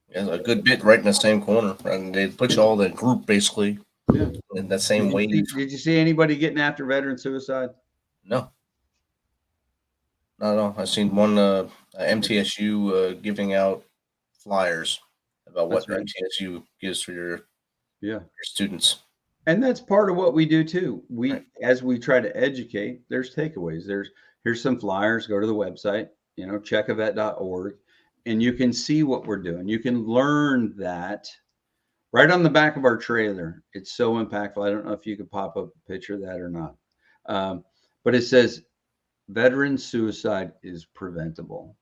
Yeah, a good bit right in the same corner. And they put you all the group basically in that same wave. Did you see anybody getting after veteran suicide? No. Not at all. I've seen one MTSU giving out flyers about what MTSU gives for your students. And that's part of what we do too. As we try to educate, there's takeaways. Here's some flyers. Go to the website, you know, checkavet.org, and you can see what we're doing. You can learn that right on the back of our trailer. It's so impactful. I don't know if you could pop up a picture of that or not. But it says, veteran suicide is preventable.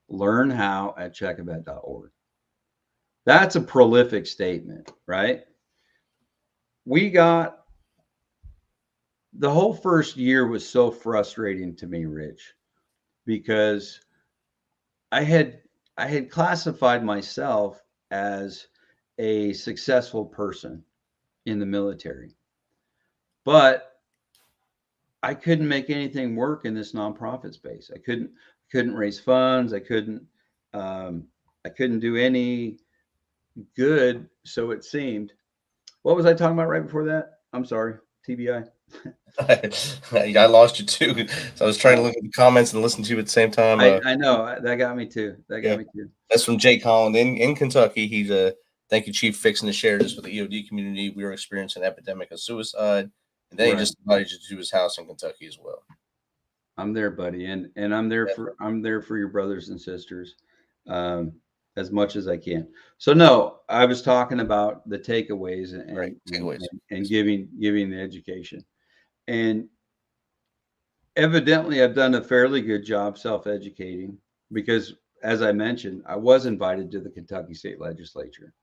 Learn how at checkavet.org. That's a prolific statement, right? We got, the whole first year was so frustrating to me, Rich, because I had classified myself as a successful person in the military, but I couldn't make anything work in this nonprofit space. I couldn't raise funds. I couldn't do any good, so it seemed. What was I talking about right before that? I'm sorry, TBI. I lost you too. So I was trying to look at the comments and listen to you at the same time. I know that got me too. That's from Jake Holland in Kentucky. He's thank you, Chief, fixing to share this with the EOD community. We are experiencing an epidemic of suicide, and then he just invited you to his house in Kentucky as well. I'm there, buddy, and I'm there for your brothers and sisters. As much as I can. So no, I was talking about the takeaways and giving the education. And evidently I've done a fairly good job self-educating, because as I mentioned, I was invited to the Kentucky State Legislature,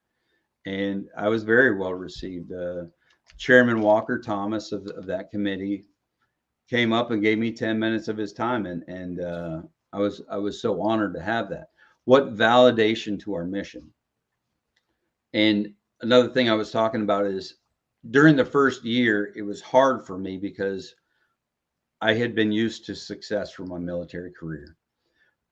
and I was very well received. Chairman Walker Thomas of that committee came up and gave me 10 minutes of his time, and I was so honored to have that. What validation to our mission. And another thing I was talking about is, during the first year, it was hard for me because I had been used to success from my military career.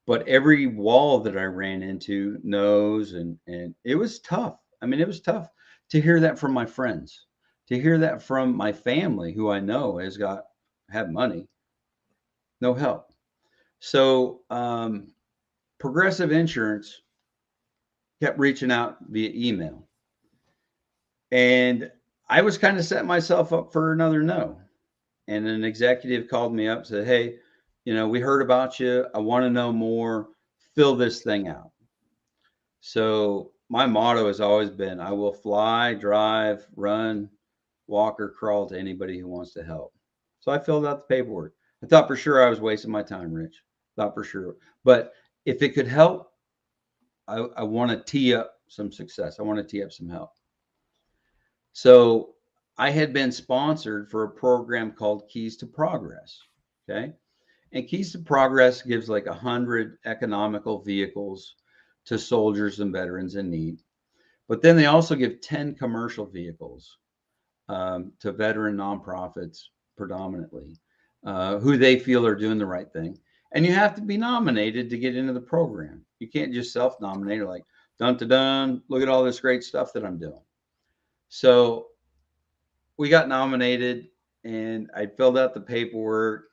but every wall that I ran into knows, and it was tough. I mean, it was tough to hear that from my friends, to hear that from my family, who I know have money, no help. So Progressive Insurance kept reaching out via email, and I was kind of setting myself up for another no. And an executive called me up and said, "Hey, we heard about you. I want to know more. Fill this thing out." So my motto has always been, I will fly, drive, run, walk, or crawl to anybody who wants to help. So I filled out the paperwork. I thought for sure I was wasting my time, Rich. Thought for sure. But if it could help, I want to tee up some success. I want to tee up some help. So I had been sponsored for a program called Keys to Progress. Okay. And Keys to Progress gives like 100 economical vehicles to soldiers and veterans in need. But then they also give 10 commercial vehicles to veteran nonprofits predominantly, who they feel are doing the right thing. And you have to be nominated to get into the program. You can't just self-nominate, like, dun dun dun, look at all this great stuff that I'm doing. So we got nominated, and I filled out the paperwork.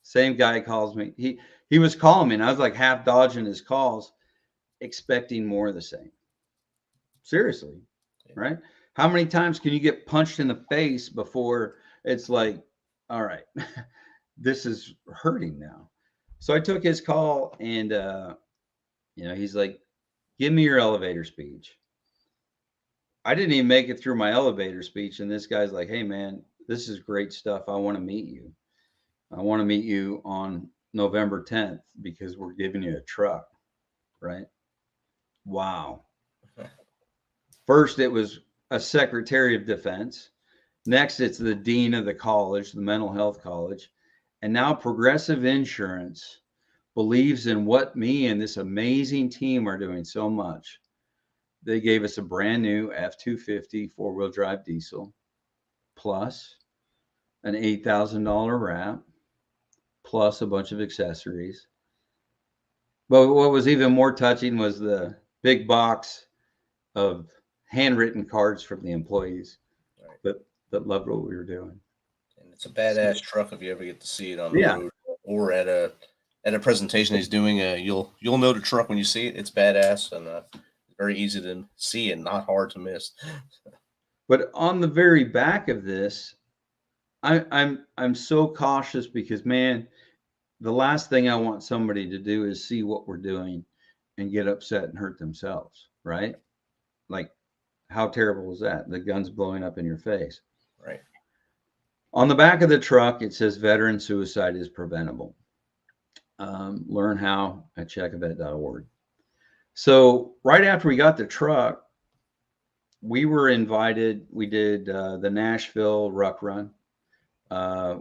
Same guy calls me. He was calling me, and I was like half dodging his calls, expecting more of the same. Seriously, right? How many times can you get punched in the face before it's like, all right, this is hurting now? So I took his call, and he's like, give me your elevator speech. I didn't even make it through my elevator speech, and this guy's like, hey man, this is great stuff. I want to meet you. I want to meet you on November 10th because we're giving you a truck, right? Wow. First, it was a Secretary of Defense. Next, it's the Dean of the college, the mental health college. And now Progressive Insurance believes in what me and this amazing team are doing so much. They gave us a brand new F-250 four-wheel drive diesel, plus an $8,000 wrap, plus a bunch of accessories. But what was even more touching was the big box of handwritten cards from the employees that loved what we were doing. And it's a badass truck if you ever get to see it on the road or at a presentation he's doing. You'll know the truck when you see it. It's badass and very easy to see and not hard to miss. But on the very back of this, I'm so cautious because, man, the last thing I want somebody to do is see what we're doing and get upset and hurt themselves, right? Like, how terrible is that? The gun's blowing up in your face. Right. On the back of the truck, it says veteran suicide is preventable. Learn how at checkavet.org. So right after we got the truck, we were invited. We did the Nashville Ruck Run,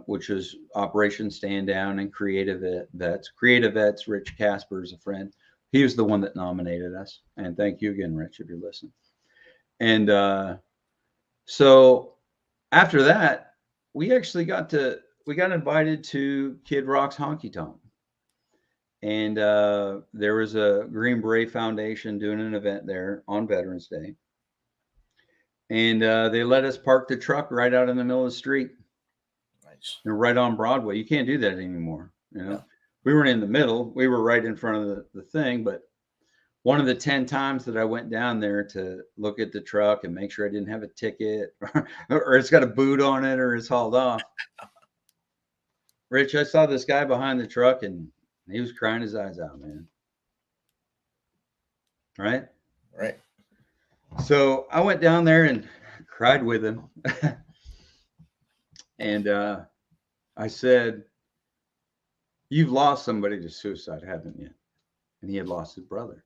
which is Operation Stand Down and Creative Vets. Creative Vets, Rich Casper is a friend. He was the one that nominated us. And thank you again, Rich, if you're listening. And so after that, we got invited to Kid Rock's Honky Tonk. And there was a Green Beret Foundation doing an event there on Veterans Day. And they let us park the truck right out in the middle of the street. Nice. And right on Broadway. You can't do that anymore. We weren't in the middle. We were right in front of the thing. But one of the 10 times that I went down there to look at the truck and make sure I didn't have a ticket or it's got a boot on it or it's hauled off. Rich, I saw this guy behind the truck and he was crying his eyes out, man. Right? Right. So I went down there and cried with him. And I said, you've lost somebody to suicide, haven't you? And he had lost his brother,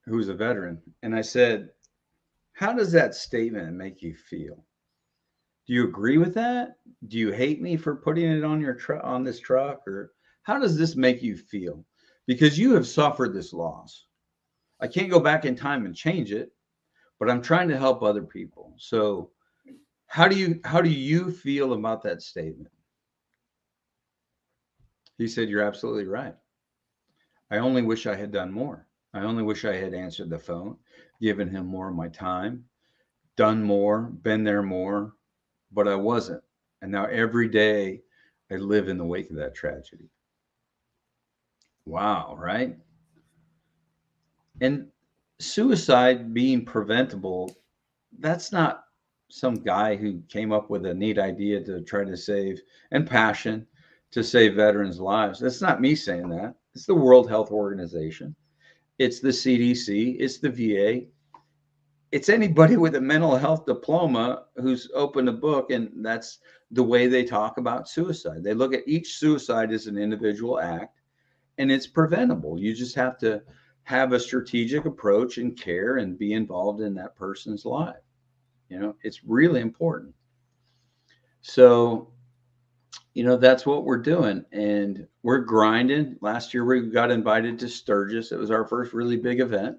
who was a veteran. And I said, how does that statement make you feel? Do you agree with that? Do you hate me for putting it on your on this truck? Or how does this make you feel? Because you have suffered this loss. I can't go back in time and change it, but I'm trying to help other people. So how do you feel about that statement? He said, you're absolutely right. I only wish I had done more. I only wish I had answered the phone, given him more of my time, done more, been there more, but I wasn't. And now every day I live in the wake of that tragedy. Wow, right? And suicide being preventable, that's not some guy who came up with a neat idea to try to save, and passion to save veterans' lives. That's not me saying that. It's the World Health Organization. It's the CDC. It's the VA. It's anybody with a mental health diploma who's opened a book, and that's the way they talk about suicide. They look at each suicide as an individual act, and it's preventable. You just have to have a strategic approach and care and be involved in that person's life. It's really important. So, that's what we're doing, and we're grinding. Last year we got invited to Sturgis. It was our first really big event.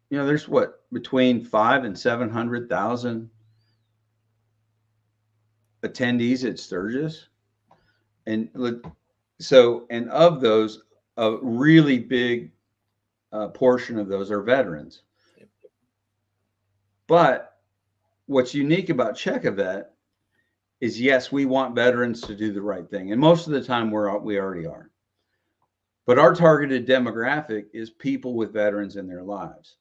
There's between 5 and 700,000 attendees at Sturgis. And and of those, a really big portion of those are veterans. But what's unique about Check-A-Vet is, yes, we want veterans to do the right thing. And most of the time we already are. But our targeted demographic is people with veterans in their lives.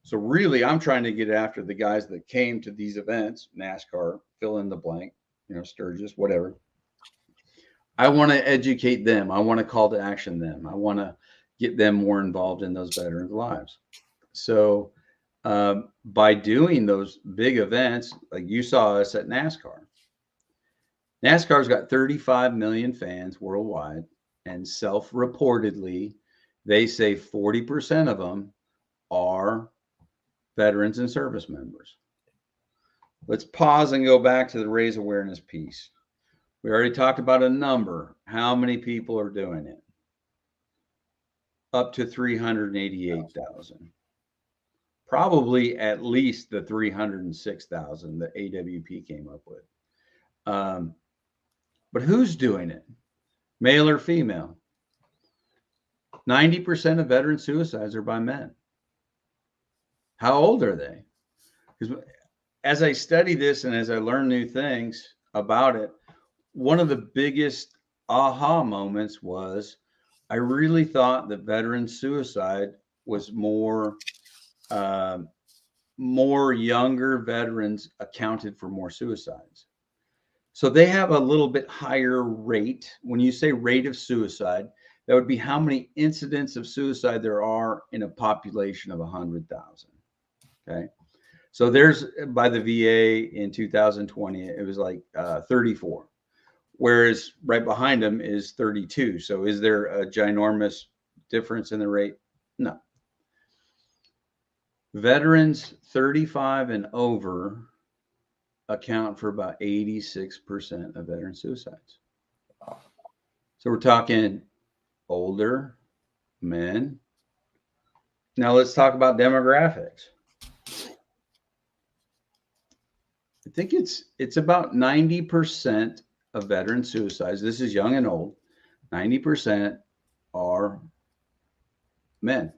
So really, I'm trying to get after the guys that came to these events, NASCAR, fill in the blank, Sturgis, whatever. I want to educate them. I want to call to action them. I want to get them more involved in those veterans' lives. So by doing those big events, like you saw us at NASCAR, NASCAR's got 35 million fans worldwide, and self-reportedly, they say 40% of them are veterans and service members. Let's pause and go back to the raise awareness piece. We already talked about a number. How many people are doing it? Up to 388,000. Probably at least the 306,000 that AWP came up with. But who's doing it? Male or female? 90% of veteran suicides are by men. How old are they? Because as I study this and as I learn new things about it, one of the biggest aha moments was I really thought that veteran suicide was more younger veterans accounted for more suicides. So they have a little bit higher rate. When you say rate of suicide, that would be how many incidents of suicide there are in a population of 100,000. Okay. So there's, by the VA in 2020, it was like 34, whereas right behind them is 32. So is there a ginormous difference in the rate? No. Veterans 35 and over account for about 86% of veteran suicides. So we're talking older men. Now let's talk about demographics. I think it's about 90% of veteran suicides. This is young and old. 90% are men,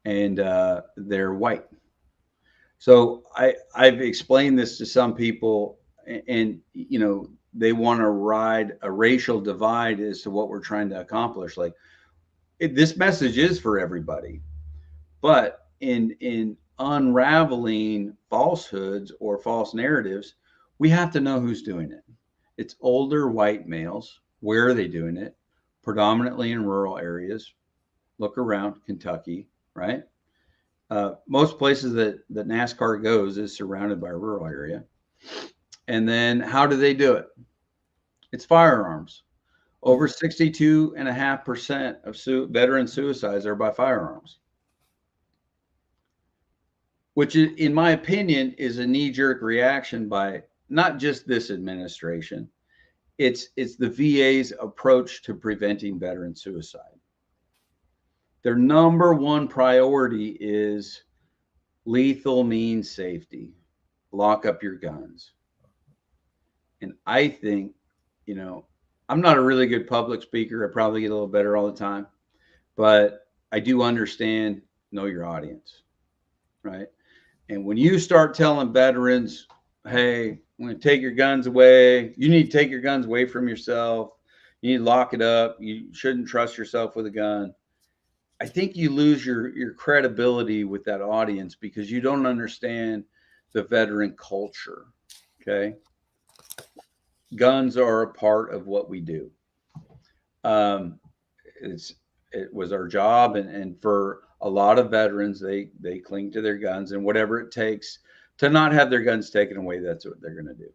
and they're white. So I've explained this to some people, and they want to ride a racial divide as to what we're trying to accomplish. Like this message is for everybody, but in unraveling falsehoods or false narratives, we have to know who's doing it. It's older white males. Where are they doing it? Predominantly in rural areas. Look around Kentucky, right? Most places that NASCAR goes is surrounded by a rural area. And then how do they do it? It's firearms. Over 62.5% of veteran suicides are by firearms, which in my opinion is a knee-jerk reaction by not just this administration. It's the VA's approach to preventing veteran suicide. Their number one priority is lethal means safety. Lock up your guns. And I think, I'm not a really good public speaker. I probably get a little better all the time, but I do understand, know your audience, right? And when you start telling veterans, hey, I'm going to take your guns away. You need to take your guns away from yourself. You need to lock it up. You shouldn't trust yourself with a gun. I think you lose your credibility with that audience because you don't understand the veteran culture. Okay. Guns are a part of what we do. It was our job. And for a lot of veterans, they cling to their guns, and whatever it takes to not have their guns taken away, that's what they're going to do.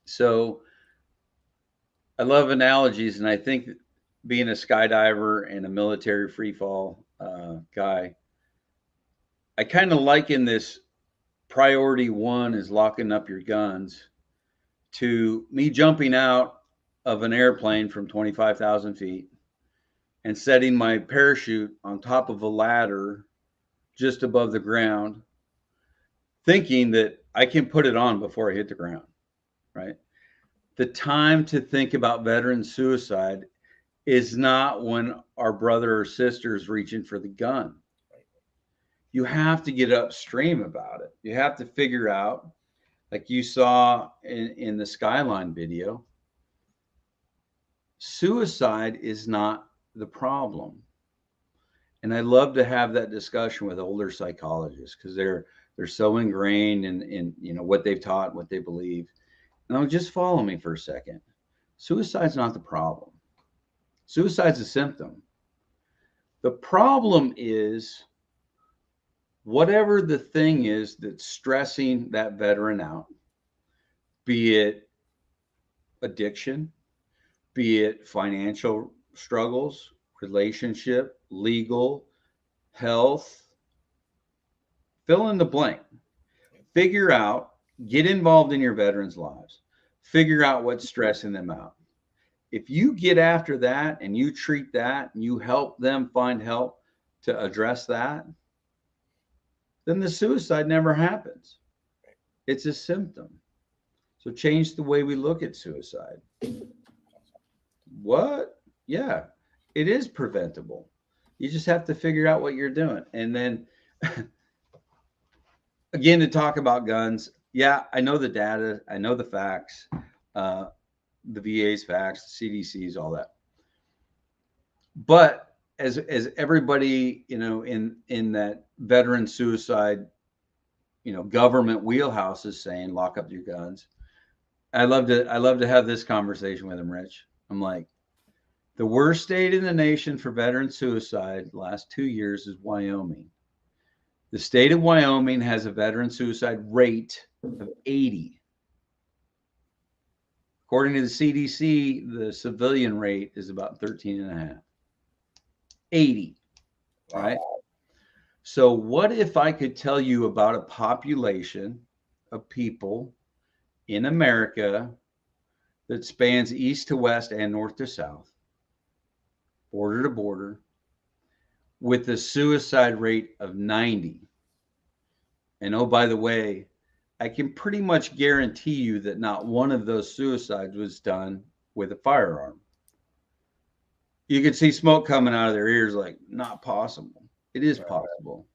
So I love analogies. And I think being a skydiver and a military free fall guy, I kind of liken this priority one is locking up your guns to me jumping out of an airplane from 25,000 feet and setting my parachute on top of a ladder just above the ground, thinking that I can put it on before I hit the ground, right? The time to think about veteran suicide is not when our brother or sister is reaching for the gun. You have to get upstream about it. You have to figure out, like you saw in the Skyline video, suicide is not the problem. And I love to have that discussion with older psychologists because they're so ingrained in what they've taught, what they believe. And just follow me for a second. Suicide's not the problem. Suicide's a symptom. The problem is whatever the thing is that's stressing that veteran out, be it addiction, be it financial struggles, relationship, legal, health, fill in the blank. Figure out, get involved in your veterans' lives. Figure out what's stressing them out. If you get after that and you treat that and you help them find help to address that, then the suicide never happens. It's a symptom. So change the way we look at suicide. What? Yeah, it is preventable. You just have to figure out what you're doing. And then again, to talk about guns. Yeah, I know the data. I know the facts, the VA's facts, the CDC's, all that. But as everybody, in that veteran suicide, government wheelhouse is saying, lock up your guns. I love to have this conversation with him, Rich. I'm like, the worst state in the nation for veteran suicide the last 2 years is Wyoming. The state of Wyoming has a veteran suicide rate of 80. According to the CDC, the civilian rate is about 13.5. 80, right? So what if I could tell you about a population of people in America that spans east to west and north to south, border to border, with a suicide rate of 90. And oh, by the way, I can pretty much guarantee you that not one of those suicides was done with a firearm. You could see smoke coming out of their ears, like, not possible. It is possible.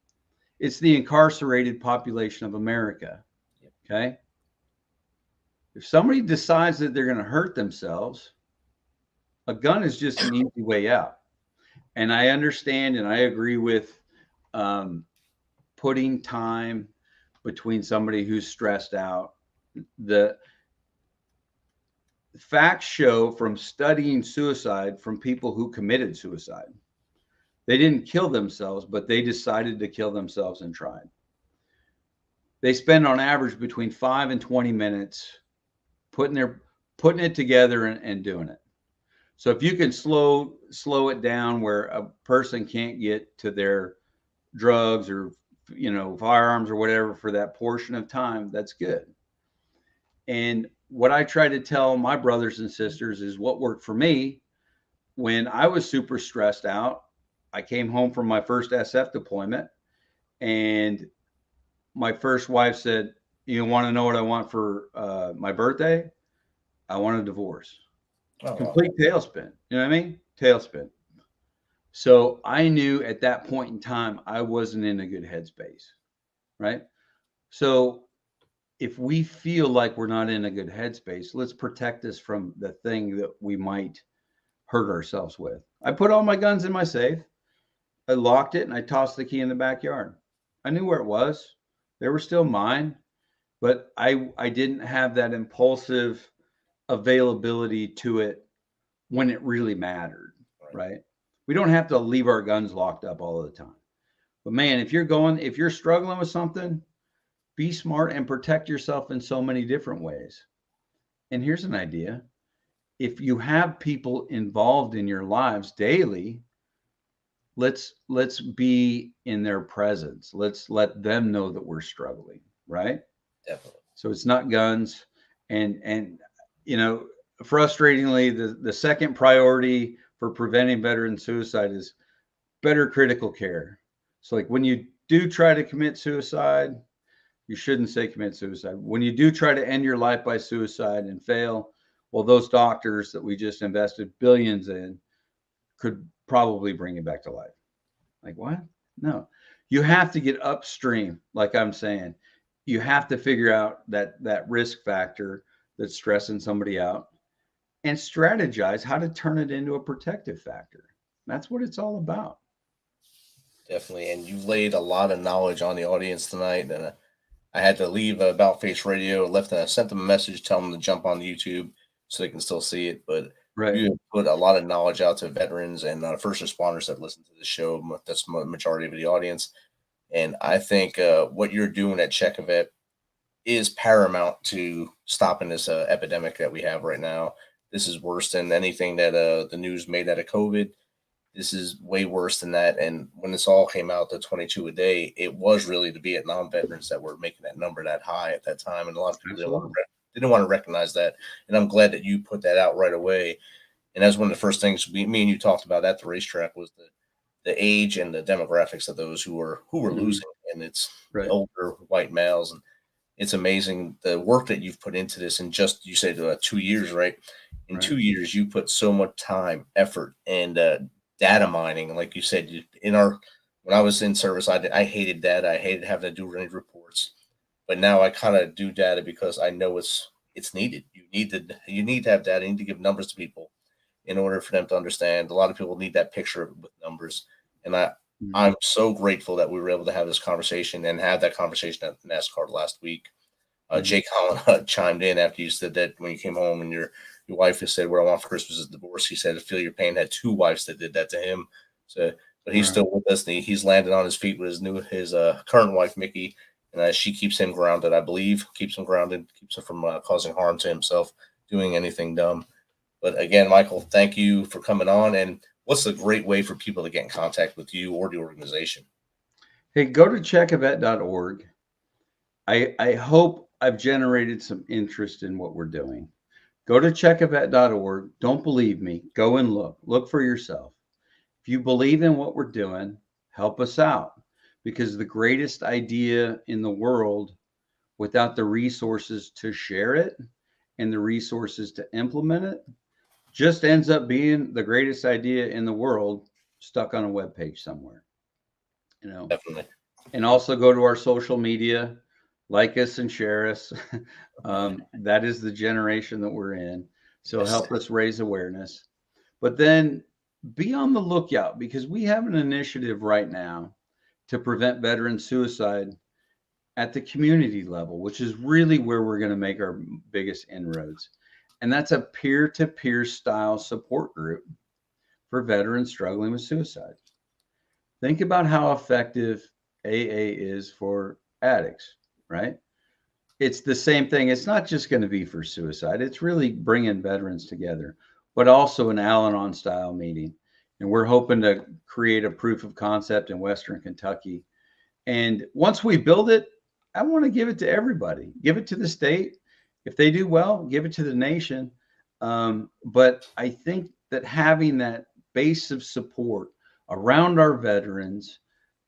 It's the incarcerated population of America. Okay. If somebody decides that they're going to hurt themselves, a gun is just an easy way out. And I understand and I agree with putting time between somebody who's stressed out. The facts show from studying suicide from people who committed suicide, they didn't kill themselves, but they decided to kill themselves and tried. They spend on average between 5 and 20 minutes putting it together and doing it. So if you can slow it down where a person can't get to their drugs or firearms or whatever for that portion of time, that's good. And what I try to tell my brothers and sisters is what worked for me when I was super stressed out. I came home from my first SF deployment and my first wife said, "You want to know what I want for my birthday? I want a divorce." Oh, Complete tailspin. You know what I mean? Tailspin. So I knew at that point in time, I wasn't in a good headspace, right? So if we feel like we're not in a good headspace, let's protect us from the thing that we might hurt ourselves with. I put all my guns in my safe. I locked it and I tossed the key in the backyard. I knew where it was. They were still mine, but I didn't have that impulsive availability to it when it really mattered, right? We don't have to leave our guns locked up all the time. But man, if you're struggling with something, be smart and protect yourself in so many different ways. And here's an idea. If you have people involved in your lives daily, let's be in their presence. Let's let them know that we're struggling, right? Definitely. So it's not guns. And you know, frustratingly, the second priority for preventing veteran suicide is better critical care. So like when you do try to commit suicide, you shouldn't say commit suicide. When you do try to end your life by suicide and fail, well, those doctors that we just invested billions in could probably bring you back to life. Like what? No. You have to get upstream, like I'm saying. You have to figure out that risk factor that's stressing somebody out and strategize how to turn it into a protective factor. That's what it's all about. Definitely. And you laid a lot of knowledge on the audience tonight. And I had to leave About Face Radio, sent them a message, tell them to jump on YouTube so they can still see it. But Right. you have put a lot of knowledge out to veterans and first responders that listen to the show. That's the majority of the audience. And I think what you're doing at Check a Vet is paramount to stopping this epidemic that we have right now. This is worse than anything that the news made out of COVID. This is way worse than that. And when this all came out, the 22 a day, it was really the Vietnam veterans that were making that number that high at that time. And a lot of people didn't want to recognize that. And I'm glad that you put that out right away. And that's one of the first things me and you talked about at the racetrack was the age and the demographics of those who were losing. And it's the older white males. And it's amazing the work that you've put into this in just, you said 2 years, right? In 2 years, you put so much time, effort, and data mining. Like you said, when I was in service, I hated data. I hated having to do any reports. But now I kind of do data because I know it's needed. You need to have data. You need to give numbers to people in order for them to understand. A lot of people need that picture with numbers. And I'm so grateful that we were able to have this conversation and have that conversation at NASCAR last week. Jake Holland chimed in after you said that when you came home and your wife has said, "What I want for Christmas is divorce." He said, "Feel your pain." Had 2 wives that did that to him. So, but he's still with us. And he's landed on his feet with his current wife, Mickey. And she keeps him grounded, I believe, keeps him grounded, keeps him from causing harm to himself, doing anything dumb. But again, Michael, thank you for coming on. And what's a great way for people to get in contact with you or the organization? Hey, go to checkavet.org. I hope I've generated some interest in what we're doing. Go to checkavet.org. Don't believe me. Go and look for yourself. If you believe in what we're doing, help us out, because the greatest idea in the world, without the resources to share it and the resources to implement it, just ends up being the greatest idea in the world stuck on a web page somewhere. Definitely. And also go to our social media, like us and share us. That is the generation that we're in. So help us raise awareness. But then be on the lookout, because we have an initiative right now to prevent veteran suicide at the community level, which is really where we're going to make our biggest inroads. And that's a peer-to-peer style support group for veterans struggling with suicide. Think about how effective AA is for addicts, right? It's the same thing. It's not just going to be for suicide. It's really bringing veterans together, but also an Al-Anon style meeting. And we're hoping to create a proof of concept in Western Kentucky. And once we build it, I want to give it to everybody. Give it to the state. If they do well, give it to the nation. But I think that having that base of support around our veterans,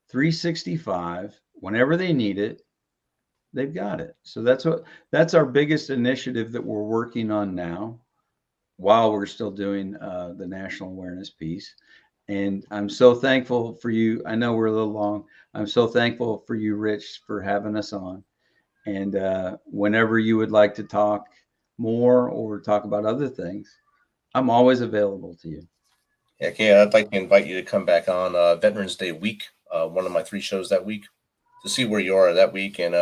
365, whenever they need it, they've got it. So that's our biggest initiative that we're working on now. while we're still doing the national awareness piece. And I'm so thankful for you. I know we're a little long. I'm so thankful for you, Rich, for having us on. And whenever you would like to talk more or talk about other things, I'm always available to you. Heck yeah, I'd like to invite you to come back on Veterans Day week, one of my 3 shows that week, to see where you are that week and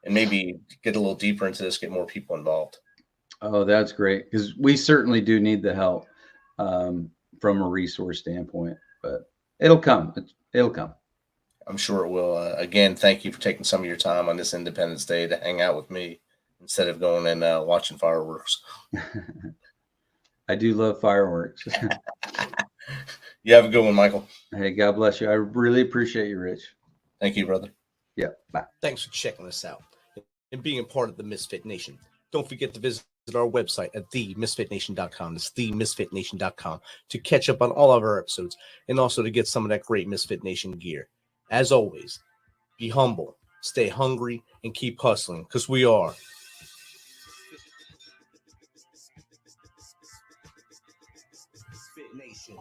maybe get a little deeper into this, get more people involved. Oh, that's great, because we certainly do need the help from a resource standpoint, but it'll come. It'll come. I'm sure it will. Again, thank you for taking some of your time on this Independence Day to hang out with me instead of going and watching fireworks. I do love fireworks. You have a good one, Michael. Hey, God bless you. I really appreciate you, Rich. Thank you, brother. Yeah, bye. Thanks for checking us out and being a part of the Misfit Nation. Don't forget to visit our website at themisfitnation.com. That's themisfitnation.com to catch up on all of our episodes and also to get some of that great Misfit Nation gear. As always, be humble, stay hungry, and keep hustling, because we are Misfit Nation.